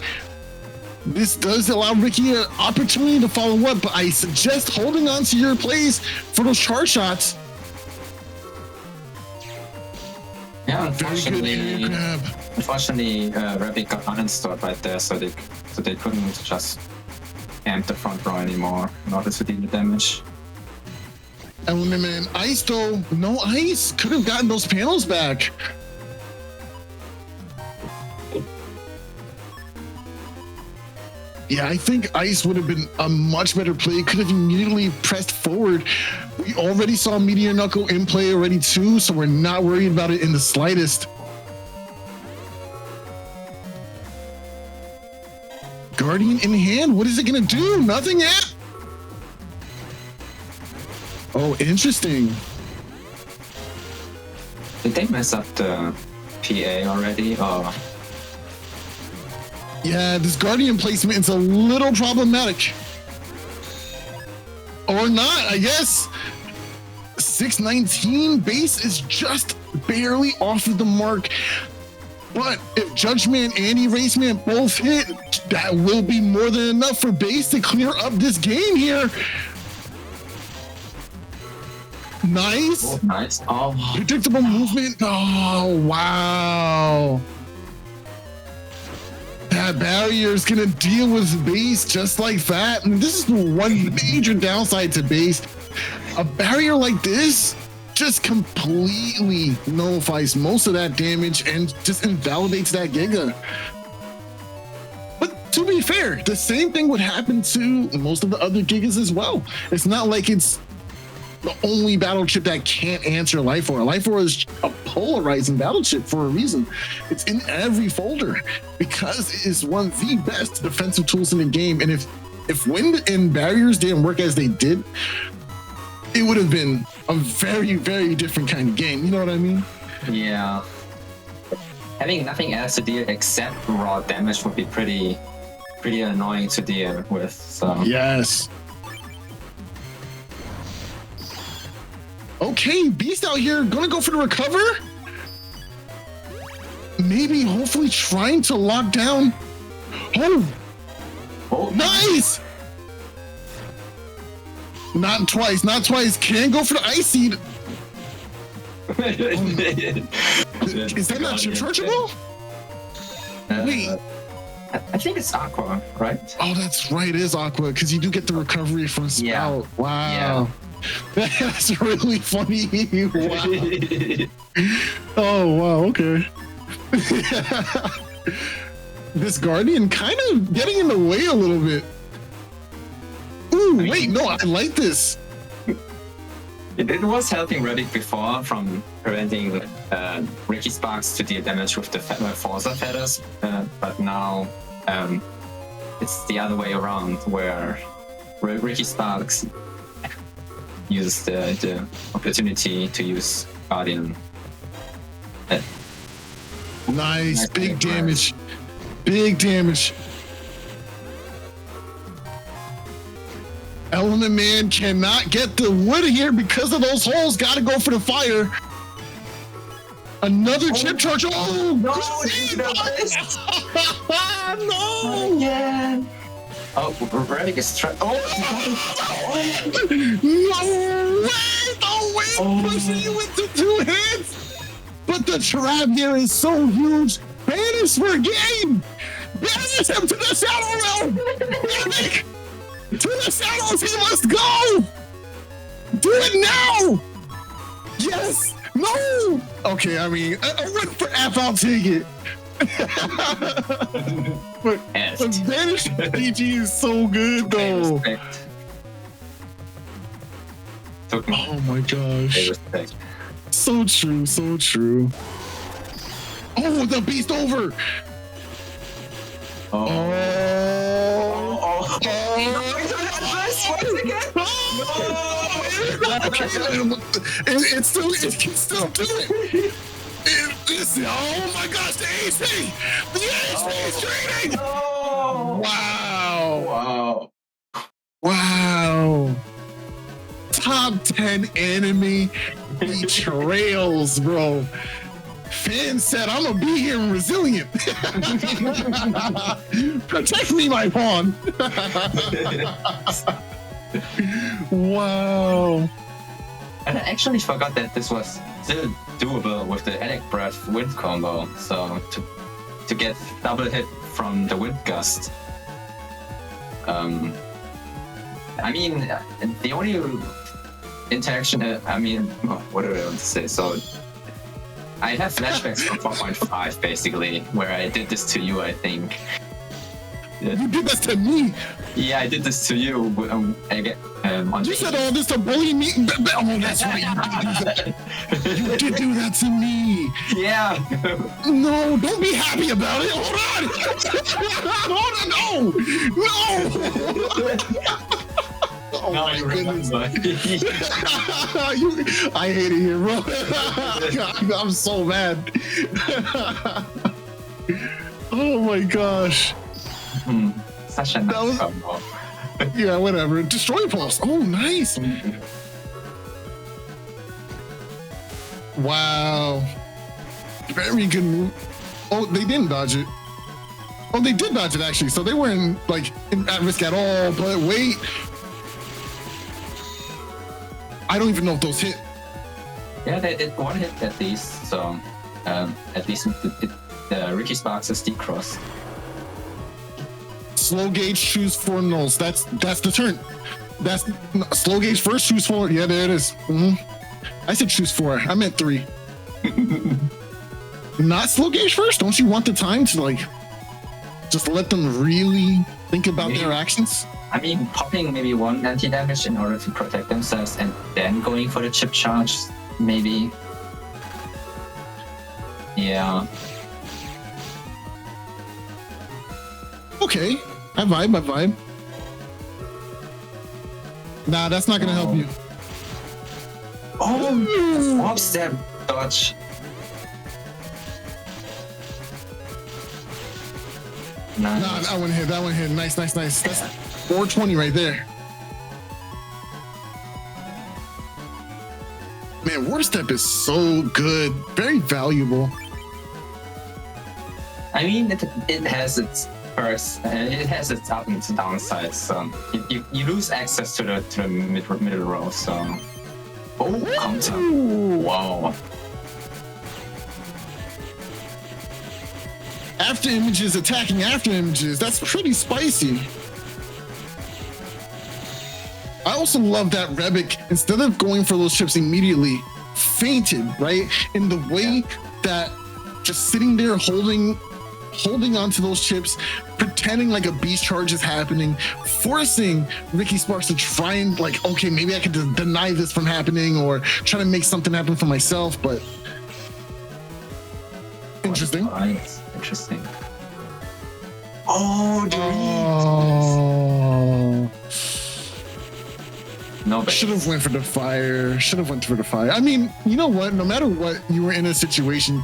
This does allow Ricky an opportunity to follow up, but I suggest holding on to your plays for those charge shots. Yeah, unfortunately, Very good Rebyc got uninstalled right there, so they couldn't just amp the front row anymore in order to deal the damage. Element ice though, no ice. Could have gotten those panels back. Yeah, I think ice would have been a much better play. Could have immediately pressed forward. We already saw Meteor Knuckle in play already too, so we're not worried about it in the slightest. Guardian in hand, what is it gonna do? Nothing yet? Oh, interesting. Did they mess up the PA already, or? Yeah, this Guardian placement is a little problematic. Or not, I guess. 619 base is just barely off of the mark. But if Judgment and Eraseman both hit, that will be more than enough for base to clear up this game here. Nice. Oh, nice. Oh. Predictable movement. Oh, wow. That barrier is going to deal with base just like that. And this is the one major downside to base. A barrier like this just completely nullifies most of that damage and just invalidates that Giga. But to be fair, the same thing would happen to most of the other Gigas as well. It's not like it's the only battle chip that can't answer Life Aura. Life Aura is a polarizing battle chip for a reason. It's in every folder because it is one of the best defensive tools in the game. And if wind and barriers didn't work as they did, it would have been a very, very different kind of game. You know what I mean? Yeah. Having nothing else to deal except raw damage would be pretty annoying to deal with. So yes. Okay, Beast out here gonna go for the recover. Maybe, hopefully, trying to lock down. Oh, nice. Not twice, not twice. Can't go for the Ice Seed. Is that not chargeable? Wait. I think it's Aqua, right? Oh, that's right. It is Aqua because you do get the recovery from Spout. Yeah. Wow. Yeah. That's really funny. Wow. Oh, wow. Okay. This Guardian kind of getting in the way a little bit. Ooh, wait, no, I like this. It was helping Reddick before from preventing Ricky Sparks to deal damage with the Forza feathers, but now it's the other way around where Ricky Sparks uses the opportunity to use Guardian. Nice, big damage. Big damage. Element Man cannot get the wood here because of those holes. Gotta go for the fire. Another chip charge. Oh, no! No! Yeah. Oh, Reddick is trying. Oh! No way! No way! Pushing you into 2 hits! But the trap here is so huge. Banish for game! Banish him to the Shadow Realm! Reddick! To the shadows, he must go! Do it now! Yes! No! Okay, I mean, I went for F, I'll take it. but Vanish PG is so good, though. Oh my gosh. So true, so true. Oh, the beast over! It can still do it. Oh my gosh, the HP! The HP is trading! Wow. Wow. Top 10 enemy betrayals, bro. Fan said, I'm gonna be here and resilient. Protect me, my pawn. Wow. And I actually forgot that this was still doable with the Elec Breath wind combo. So to get double hit from the wind gust. I mean, the only interaction, what do I want to say? So I have flashbacks from 4.5 basically, where I did this to you, I think. You did this to me? Yeah, I did this to you. You said all this to bully me? Oh, that's right. You did do that to me. Yeah. No, don't be happy about it. Hold on. No. Oh now my goodness. I hate it here, bro. I'm so mad. Oh my gosh. Such a nice combo. Yeah, whatever. Destroy Pulse. Oh, nice. Wow. Very good move. Oh, they didn't dodge it. Oh, they did dodge it actually. So they weren't like at risk at all. But wait. I don't even know if those hit. Yeah, they did one hit at least. So at least the Ricky Sparks' D-Cross. Slow gauge, choose 4 nulls. That's the turn. That's slow gauge first, choose 4. Yeah, there it is. I said choose 4. I meant 3. Not slow gauge first. Don't you want the time to like just let them really think about their actions? I mean, popping maybe 1 anti-damage in order to protect themselves and then going for the chip charge, maybe. Yeah. Okay, I vibe. Nah, that's not gonna help you. Oh, swap step dodge. Nice. Nah, that one hit. Nice. That's 420 right there. Man, War Step is so good. Very valuable. I mean, it has its perks, it has its up and its downsides. So you lose access to the middle row. So counter. Wow. After images attacking after images. That's pretty spicy. I also love that Rebyc, instead of going for those chips immediately, fainted, right? In the way that just sitting there holding onto those chips, pretending like a beast charge is happening, forcing Ricky Sparks to try and like, okay, maybe I could deny this from happening or try to make something happen for myself, but interesting. Interesting. Oh, no, should have went for the fire. I mean, you know what? No matter what, you were in a situation.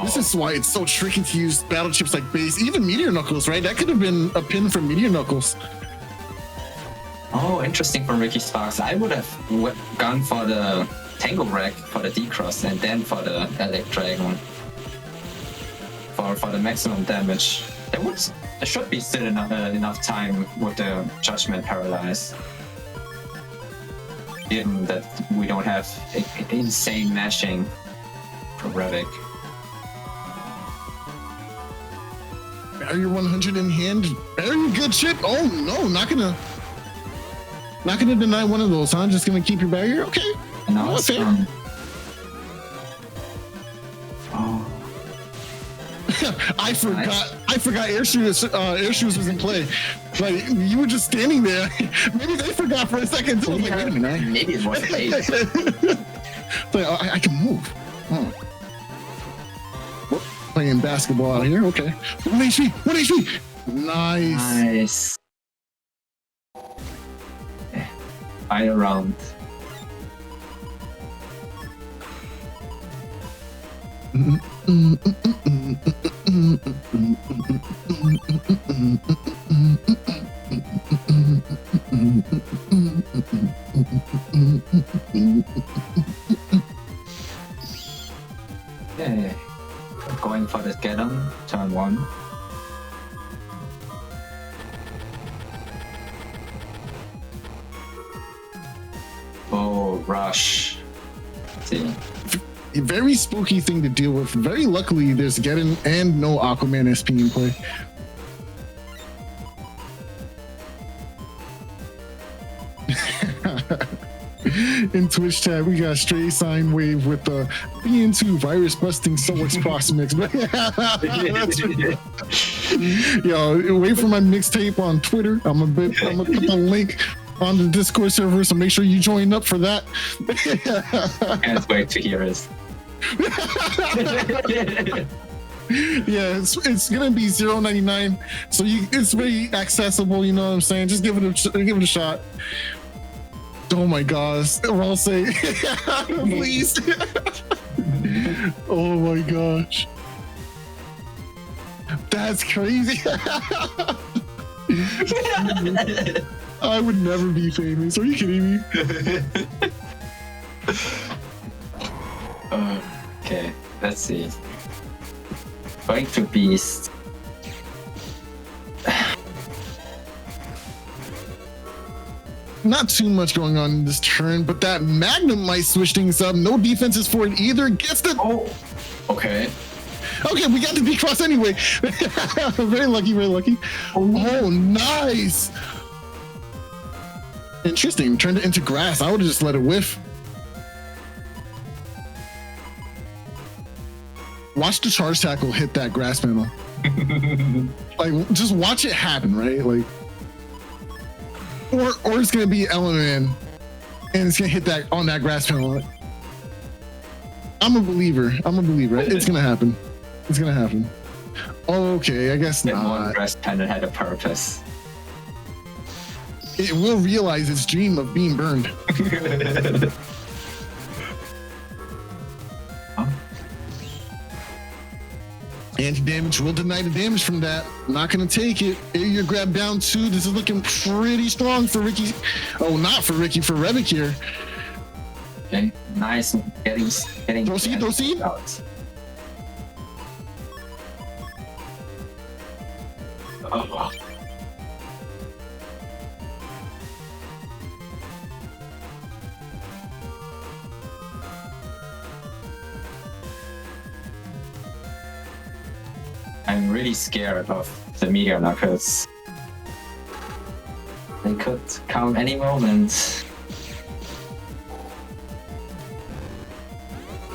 This is why it's so tricky to use battle chips like base, even Meteor Knuckles, right? That could have been a pin for Meteor Knuckles. Oh, interesting from Ricky Sparks. I would have gone for the Tango Rack for the D-Cross and then for the Elect Dragon for the maximum damage. There should be still enough time with the Judgment Paralyze. Given that we don't have insane mashing from Rebyc. Barrier 100 in hand. Very good chip. Oh no, not gonna deny one of those, huh? Just gonna keep your barrier? Okay. No, fair. Oh. I forgot air shoes was in play. Like you were just standing there. Maybe they forgot for a second too. Like, wait a minute. Maybe it was late. Like, I can move. Oh. Playing basketball out here. Okay. 1 HP. Nice. Final round. Okay. Going for the get 'em, turn 1. Oh, rush. Let's see. A very spooky thing to deal with. Very luckily, there's Geddon and no Aquaman SP in play. In Twitch chat, we got Stray Sine Wave with the BN2 virus busting SoulXCross mix. Yo, wait for my mixtape on Twitter. I'm gonna put the link on the Discord server, so make sure you join up for that. Can't wait to hear it. Yeah, it's gonna be $0.99, so it's very accessible. You know what I'm saying? Just give it a shot. Oh my gosh, I'll say, please. Oh my gosh, that's crazy. I would never be famous. Are you kidding me? Okay, let's see. Going to Beast. Not too much going on in this turn, but that Magnum might switch things up. No defenses for it either. Gets the... Oh, okay. Okay, we got the D-Cross anyway. Very lucky, very lucky. Oh, nice. Interesting. Turned it into grass. I would have just let it whiff. Watch the charge tackle hit that grass panel. Like, just watch it happen, right? Like, or it's gonna be element, and it's gonna hit that on that grass panel. I'm a believer. It's gonna happen. It's gonna happen. Okay, I guess That not. one grass panel had a purpose. It will realize its dream of being burned. Anti-damage will deny the damage from that. Not gonna take it. Area grab down 2. This is looking pretty strong for Ricky. Oh, not for Ricky, for Rebyc here. Okay, nice. Getting Throw seed. out. Oh. I'm really scared of the meteor knuckles. They could come any moment.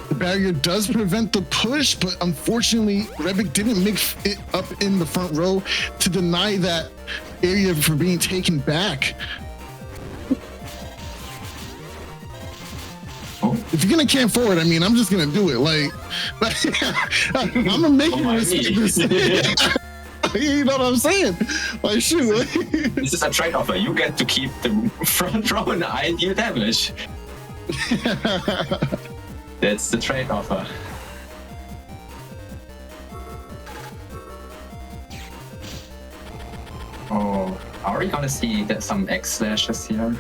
The barrier does prevent the push, but unfortunately, Rebyc didn't mix it up in the front row to deny that area for being taken back. Oh. If you're gonna camp forward, I mean, I'm just gonna do it. Like I'm gonna make you respect this. You know what I'm saying? Like, shoot. This is a trade offer. You get to keep the front row and I deal damage. That's the trade offer. Oh, are we gonna see that some X slashes here?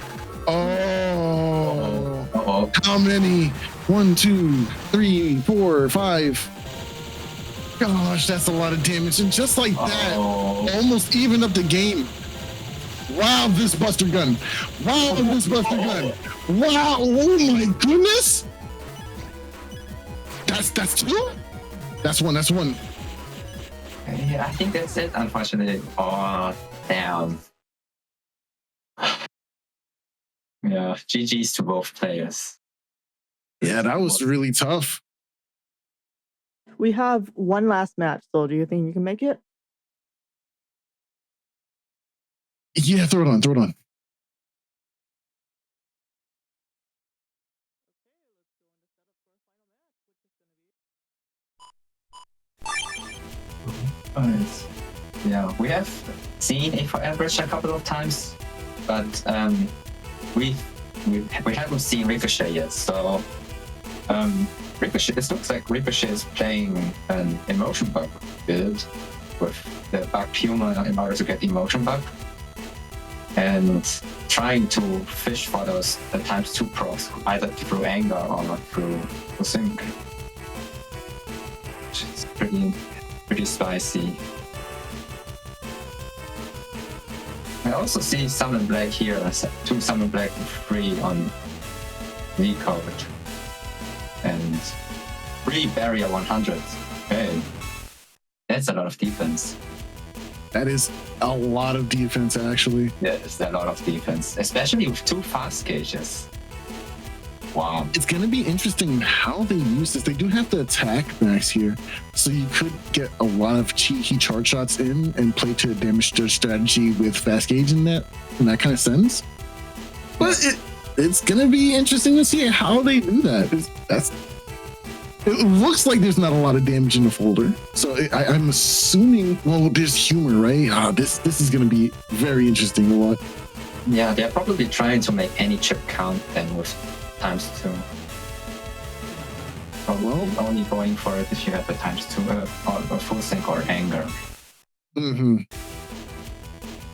Oh. Uh-oh. How many? 1, 2, 3, 4, 5. Gosh, that's a lot of damage. And just like that, almost even up the game. Wow, this Buster Gun. Wow, this Buster Gun. Wow, oh my goodness. That's 2? That's 1, that's 1. Yeah, I think that's it, unfortunately. Oh, damn. Yeah, GG's to both players. Yeah, that was really tough. We have one last match, so do you think you can make it? Yeah, throw it on. Nice. Yeah, we have seen A4 average a couple of times, but we haven't seen Ricochet yet. So Ricochet. It looks like Ricochet is playing an emotion bug build with the bug Puma in order to get the emotion bug, and trying to fish for those ×2 procs either through anger or through sync. Which is pretty spicy. I also see Summon Black here, 2 Summon Black free on V code. And 3 Barrier 100. Okay. That's a lot of defense. That is a lot of defense, actually. That's a lot of defense, especially with 2 fast gauges. Wow. It's going to be interesting how they use this. They do have the attack max here, so you could get a lot of cheeky charge shots in and play to damage their strategy with fast gauge in that kind of sense. But it's going to be interesting to see how they do that. It looks like there's not a lot of damage in the folder, so I'm assuming. Well, there's humor, right? This is going to be very interesting to watch. Yeah, they're probably trying to make any chip count then with ×2. Well, only going for it if you have a ×2 or full sync or anger. Mm-hmm.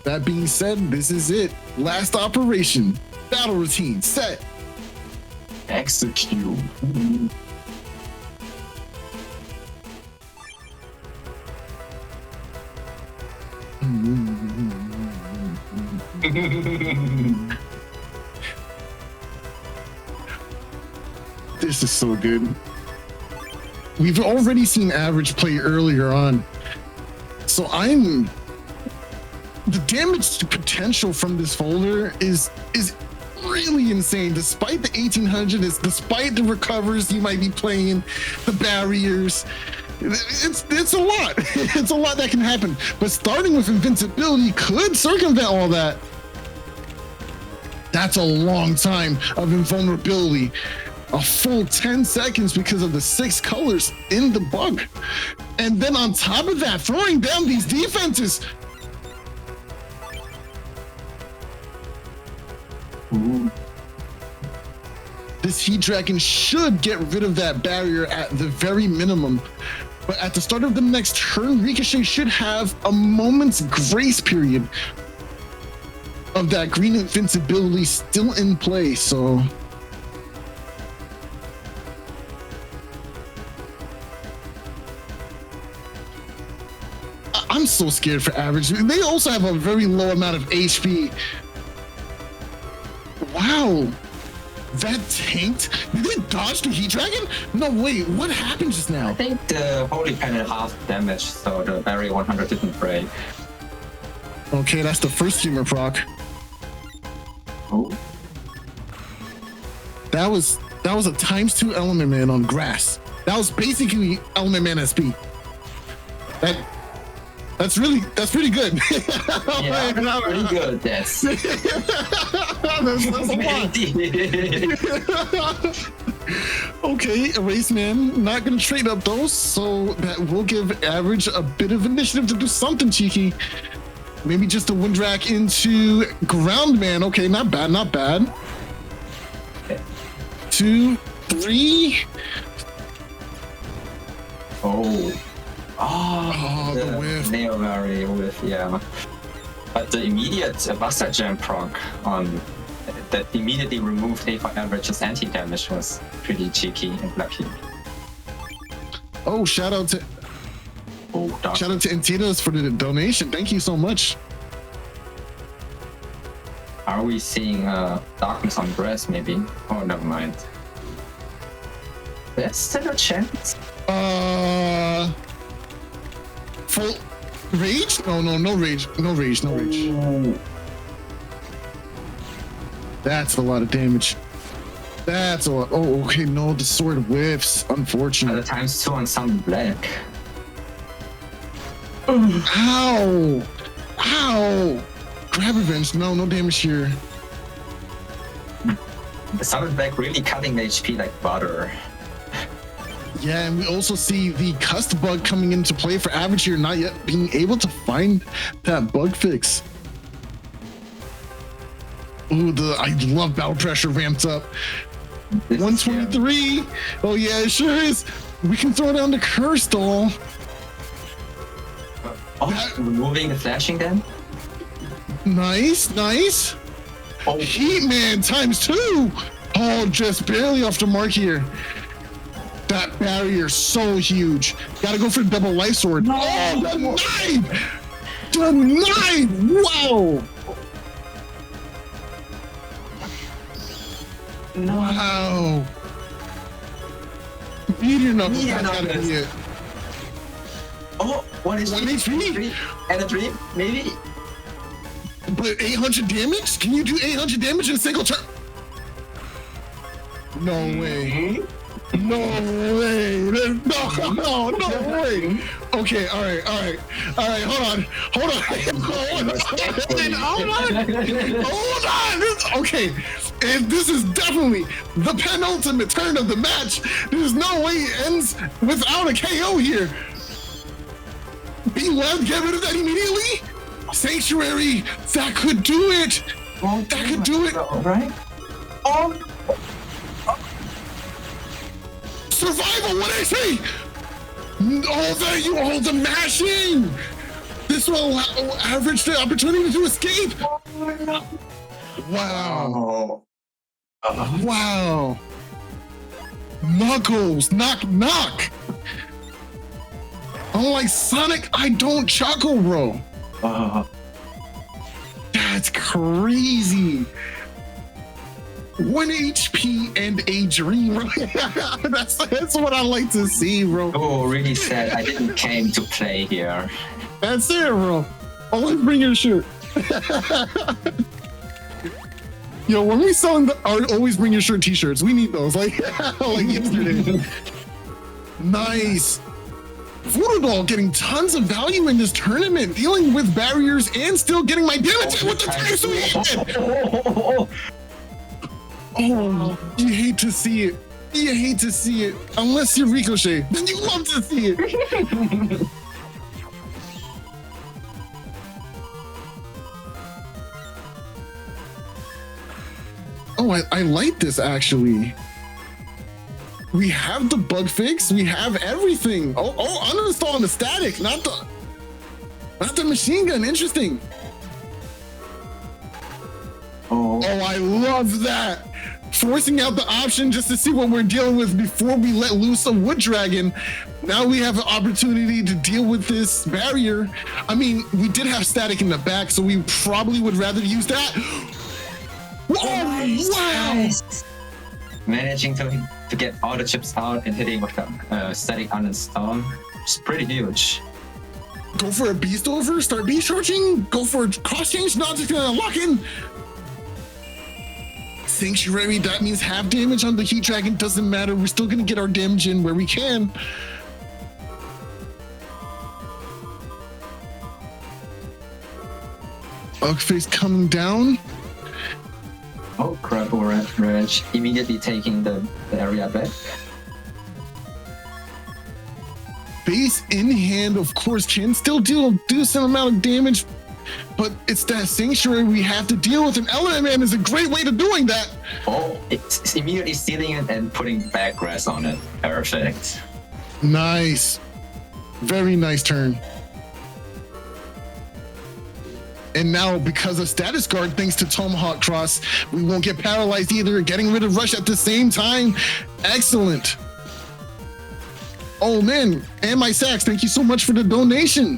That being said, this is it. Last operation. Battle routine set. Execute. This is so good. We've already seen average play earlier on. So the damage potential from this folder is really insane. Despite the 1800, despite the recovers you might be playing, the barriers, it's a lot. It's a lot that can happen. But starting with invincibility could circumvent all that. That's a long time of invulnerability. A full 10 seconds because of the 6 colors in the bug. And then on top of that, throwing down these defenses. Ooh. This Heat Dragon should get rid of that barrier at the very minimum. But at the start of the next turn, Ricochet should have a moment's grace period of that green invincibility still in play. So I'm so scared for average. They also have a very low amount of HP. Wow. That tanked? Did they dodge the Heat Dragon? No, wait, what happened just now? I think the Holy Cannon half damage, so the barrier 100 didn't break. Okay, that's the first humor proc. Oh. That was a ×2 Element Man on grass. That was basically Element Man SP. That's pretty good. Yeah, that's pretty good. That's that's a lot. Okay, Erase Man, not gonna trade up those, so that will give average a bit of initiative to do something cheeky. Maybe just a Wind Rack into Ground Man. Okay, not bad, not bad. 2, 3. Oh, the whiff. Nail Mary whiff, yeah. But the immediate Buster Jam proc on that immediately removed A4 average's anti-damage was pretty cheeky and lucky. Oh, shout out to Antitas for the donation. Thank you so much. Are we seeing darkness on grass maybe? Oh, never mind. There's still a chance. Full rage? No rage. Ooh. That's a lot of damage. That's a lot. Oh, okay, no, the sword whiffs. Unfortunate. At the ×2 on some black. Ow! Ow! Grab revenge. No damage here. The summon back really cutting the HP like butter. Yeah, and we also see the cust bug coming into play for average here, not yet being able to find that bug fix. Ooh, I love battle pressure ramped up. 123. Oh yeah, it sure is. We can throw down the curse doll. Removing the flashing then? Nice. Oh. Heat Man ×2. Oh, just barely off the mark here. That barrier so huge. Gotta go for the double life sword. No. Oh, the knife! Wow! No. Wow. Meteor knuckles. Meteor That's gotta knuckles. be it. Oh, 1 HP. And a dream, maybe? But 800 damage? Can you do 800 damage in a single turn? No way. No way. No way. Okay, all right. Hold on. Okay, and this is definitely the penultimate turn of the match. There's no way it ends without a KO here. Be left, get rid of that immediately. Sanctuary, that could do it. That could do it. Right? Oh. Survival, what I say? All the mashing. This will average the opportunity to escape. Wow. Wow. Knuckles, knock. Unlike Sonic, I don't chuckle, bro. That's crazy. 1 HP and a dream. That's what I like to see, bro. Oh, really sad. I didn't came to play here. That's it, bro. Always bring your shirt. Yo, when we selling our always bring your shirt t-shirts, we need those like yesterday. Nice. Voodoo Doll getting tons of value in this tournament, dealing with barriers and still getting my damage with the time. Oh, you hate to see it. You hate to see it. Unless you're Ricochet, then you love to see it. Oh, I like this actually. We have the bug fix. We have everything. Oh, uninstalling the static, not the machine gun. Interesting. Oh, I love that. Forcing out the option just to see what we're dealing with before we let loose a Wood Dragon. Now we have an opportunity to deal with this barrier. I mean, we did have static in the back, so we probably would rather use that. Oh, nice, wow. Nice. Managing to get all the chips out and hitting with the static uninstall. It's pretty huge. Go for a beast over, start beast charging, go for a cross change, not just gonna lock in. Sanctuary, that means half damage on the Heat Dragon, doesn't matter. We're still gonna get our damage in where we can. Bugface coming down. Oh, crap, Reg immediately taking the area back. Base in hand, of course, can still do some amount of damage, but it's that Sanctuary we have to deal with, and Element Man is a great way to doing that. Oh, it's immediately stealing it and putting back grass on it. Perfect. Nice. Very nice turn. And now, because of status guard, thanks to Tomahawk Cross, we won't get paralyzed either. Getting rid of Rush at the same time. Excellent. Oh man, and my Sax, thank you so much for the donation.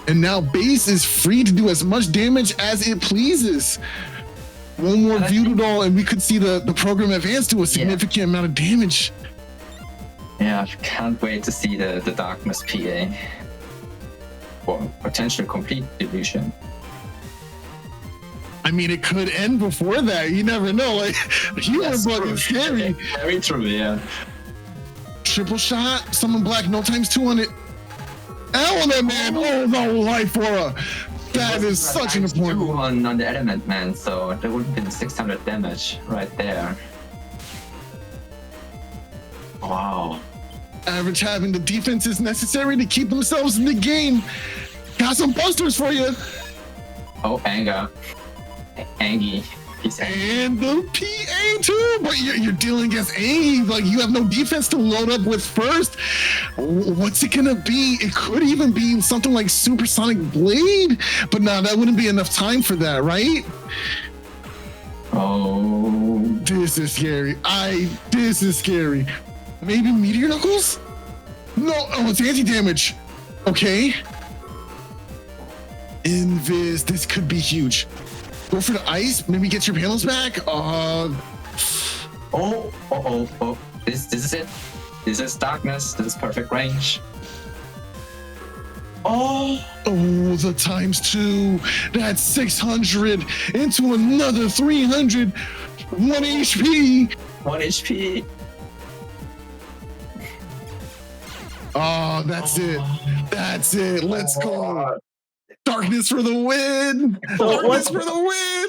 And now base is free to do as much damage as it pleases. One more Voodoo Doll and we could see the program advance to a significant amount of damage. Yeah, I can't wait to see the Darkness PA. Or potential complete illusion. I mean, it could end before that. You never know. Like, Humor Bug is scary. Very true, yeah. Triple shot, summon black, no ×2 on it. Element Man, oh no, life aura. That is such an important one on the Element Man, so there would have been 600 damage right there. Wow. Average having the defenses necessary to keep themselves in the game. Got some busters for you. Oh, Anga. Angie. And the PA too, but you're dealing against A. Like, you have no defense to load up with first. What's it gonna be? It could even be something like Supersonic Blade, but no, that wouldn't be enough time for that, right? Oh. This is scary. This is scary. Maybe Meteor Knuckles? No, oh, it's anti-damage. Okay. Invis, this could be huge. Go for the ice, maybe get your panels back. This is it. This is darkness. This is perfect range. Oh, the ×2. That's 600 into another 300. 1 HP. 1 HP. Oh, that's it. That's it. Let's go. Darkness for the win! So Darkness for the win!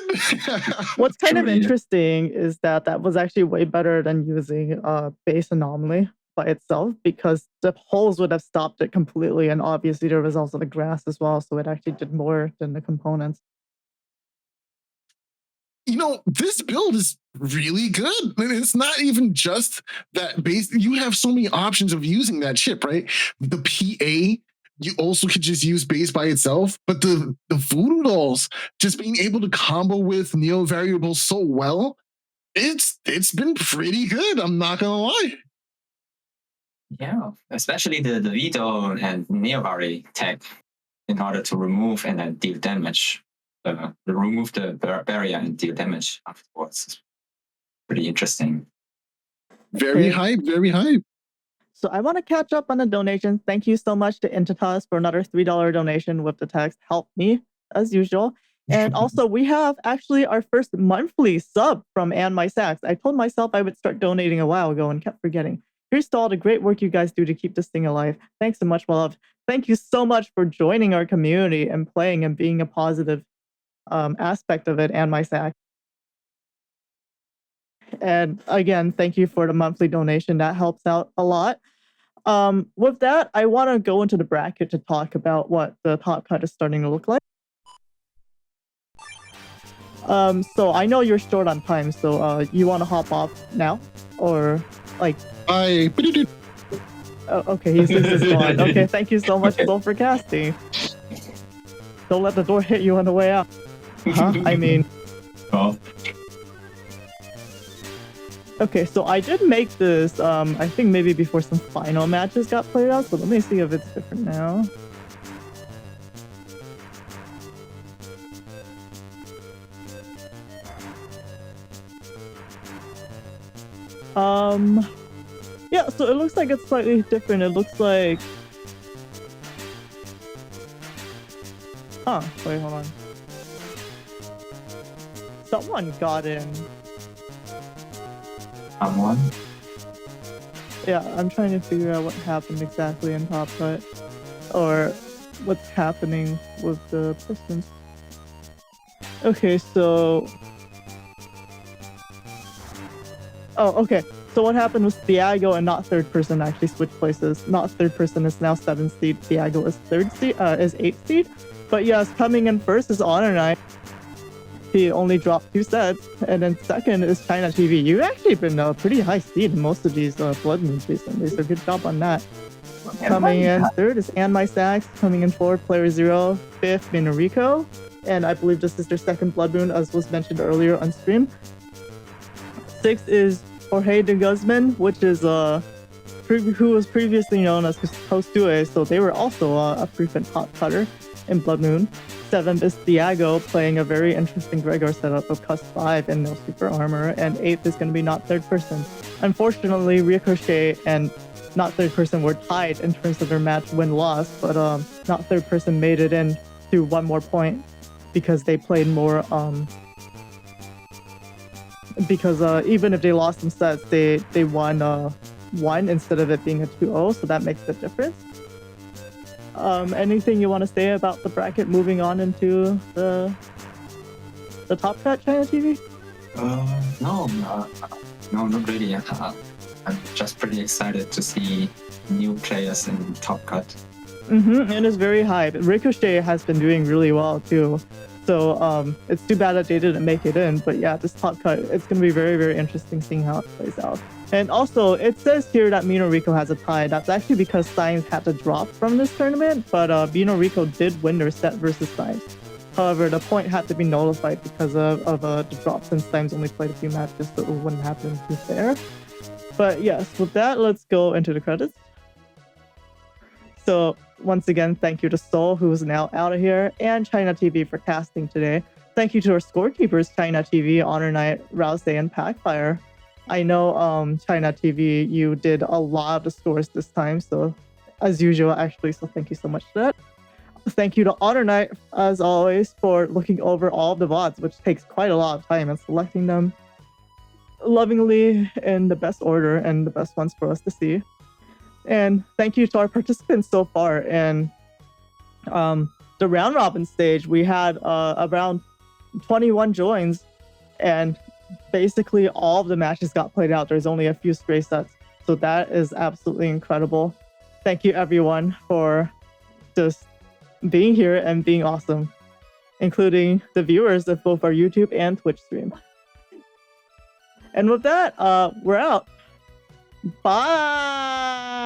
What's kind of interesting is that was actually way better than using base anomaly by itself, because the holes would have stopped it completely, and obviously there was also the grass as well, so it actually did more than the components. You know, this build is really good. I mean, it's not even just that base. You have so many options of using that chip, right? The PA, you also could just use base by itself, but the Voodoo Dolls, just being able to combo with Neo variables so well, it's been pretty good. I'm not gonna lie. Yeah, especially the Vito and Neovari tech in order to remove and then deal damage. Remove the barrier and deal damage afterwards. It's pretty interesting. Very hype, very hype. So I want to catch up on the donations. Thank you so much to Entitas for another $3 donation with the text "Help me" as usual. And also we have actually our first monthly sub from Ann My Sax. I told myself I would start donating a while ago and kept forgetting. Here's to all the great work you guys do to keep this thing alive. Thanks so much, my love. Thank you so much for joining our community and playing and being a positive aspect of it, Ann My Sax. And again, thank you for the monthly donation. That helps out a lot. With that, I want to go into the bracket to talk about what the top cut is starting to look like. So I know you're short on time, so you want to hop off now? Or like... Bye. Oh, okay, he's gone. Okay, thank you so much, Soul, for casting. Don't let the door hit you on the way out. Huh? I mean... Oh. Okay, so I did make this, I think maybe before some final matches got played out, so let me see if it's different now. Yeah, so it looks like it's slightly different. It looks like... Huh, wait, hold on. Someone got in. Someone? Yeah, I'm trying to figure out what happened exactly in Top Cut. Or what's happening with the Pistons. Okay, so... Oh, okay. So what happened was Thiago and not third person actually switched places. Not third person is now 7th seed. Thiago is 8th seed. But yes, coming in first is Honor Knight. He only dropped 2 sets. And then second is ChinaTV. You've actually been a pretty high seed in most of these Blood Moons recently, so good job on that. Coming in third is Ann My Sax. Coming in fourth, Player 0. Fifth, Minoriko. And I believe this is their second Blood Moon, as was mentioned earlier on stream. Sixth is Jorge de Guzman, which is who was previously known as Kostue, so they were also a frequent top cutter in Blood Moon. Seventh is Thiago, playing a very interesting Gregor setup of Cuss 5 and no super armor. And eighth is going to be not third person. Unfortunately, Ricochet and not third person were tied in terms of their match win-loss, but not third person made it in to one more point because they played more because even if they lost some sets, they won 1 instead of it being a 2-0, so that makes the difference. Anything you want to say about the bracket moving on into the top cut, ChinaTV? No, not really. I'm just pretty excited to see new players in top cut. It is very hype. Ricochet has been doing really well too. So it's too bad that they didn't make it in, but yeah, this top cut, it's going to be very, very interesting seeing how it plays out. And also, it says here that Minoriko has a tie. That's actually because Science had to drop from this tournament, but Minoriko did win their set versus Science. However, the point had to be nullified because of the drop, since Science only played a few matches, so it wouldn't happen too fair. But yes, with that, let's go into the credits. So once again, thank you to Soul, who is now out of here, and ChinaTV for casting today. Thank you to our scorekeepers, ChinaTV, Honor Knight, Rousey, and PacFire. I know ChinaTV, you did a lot of the scores this time, so as usual, actually, so thank you so much for that. Thank you to Honor Knight, as always, for looking over all of the VODs, which takes quite a lot of time, and selecting them lovingly in the best order and the best ones for us to see. And thank you to our participants so far. And the round robin stage, we had around 21 joins, and basically all of the matches got played out. There's only a few stray sets, so that is absolutely incredible. Thank you everyone for just being here and being awesome, including the viewers of both our YouTube and Twitch stream. And with that, we're out. Bye.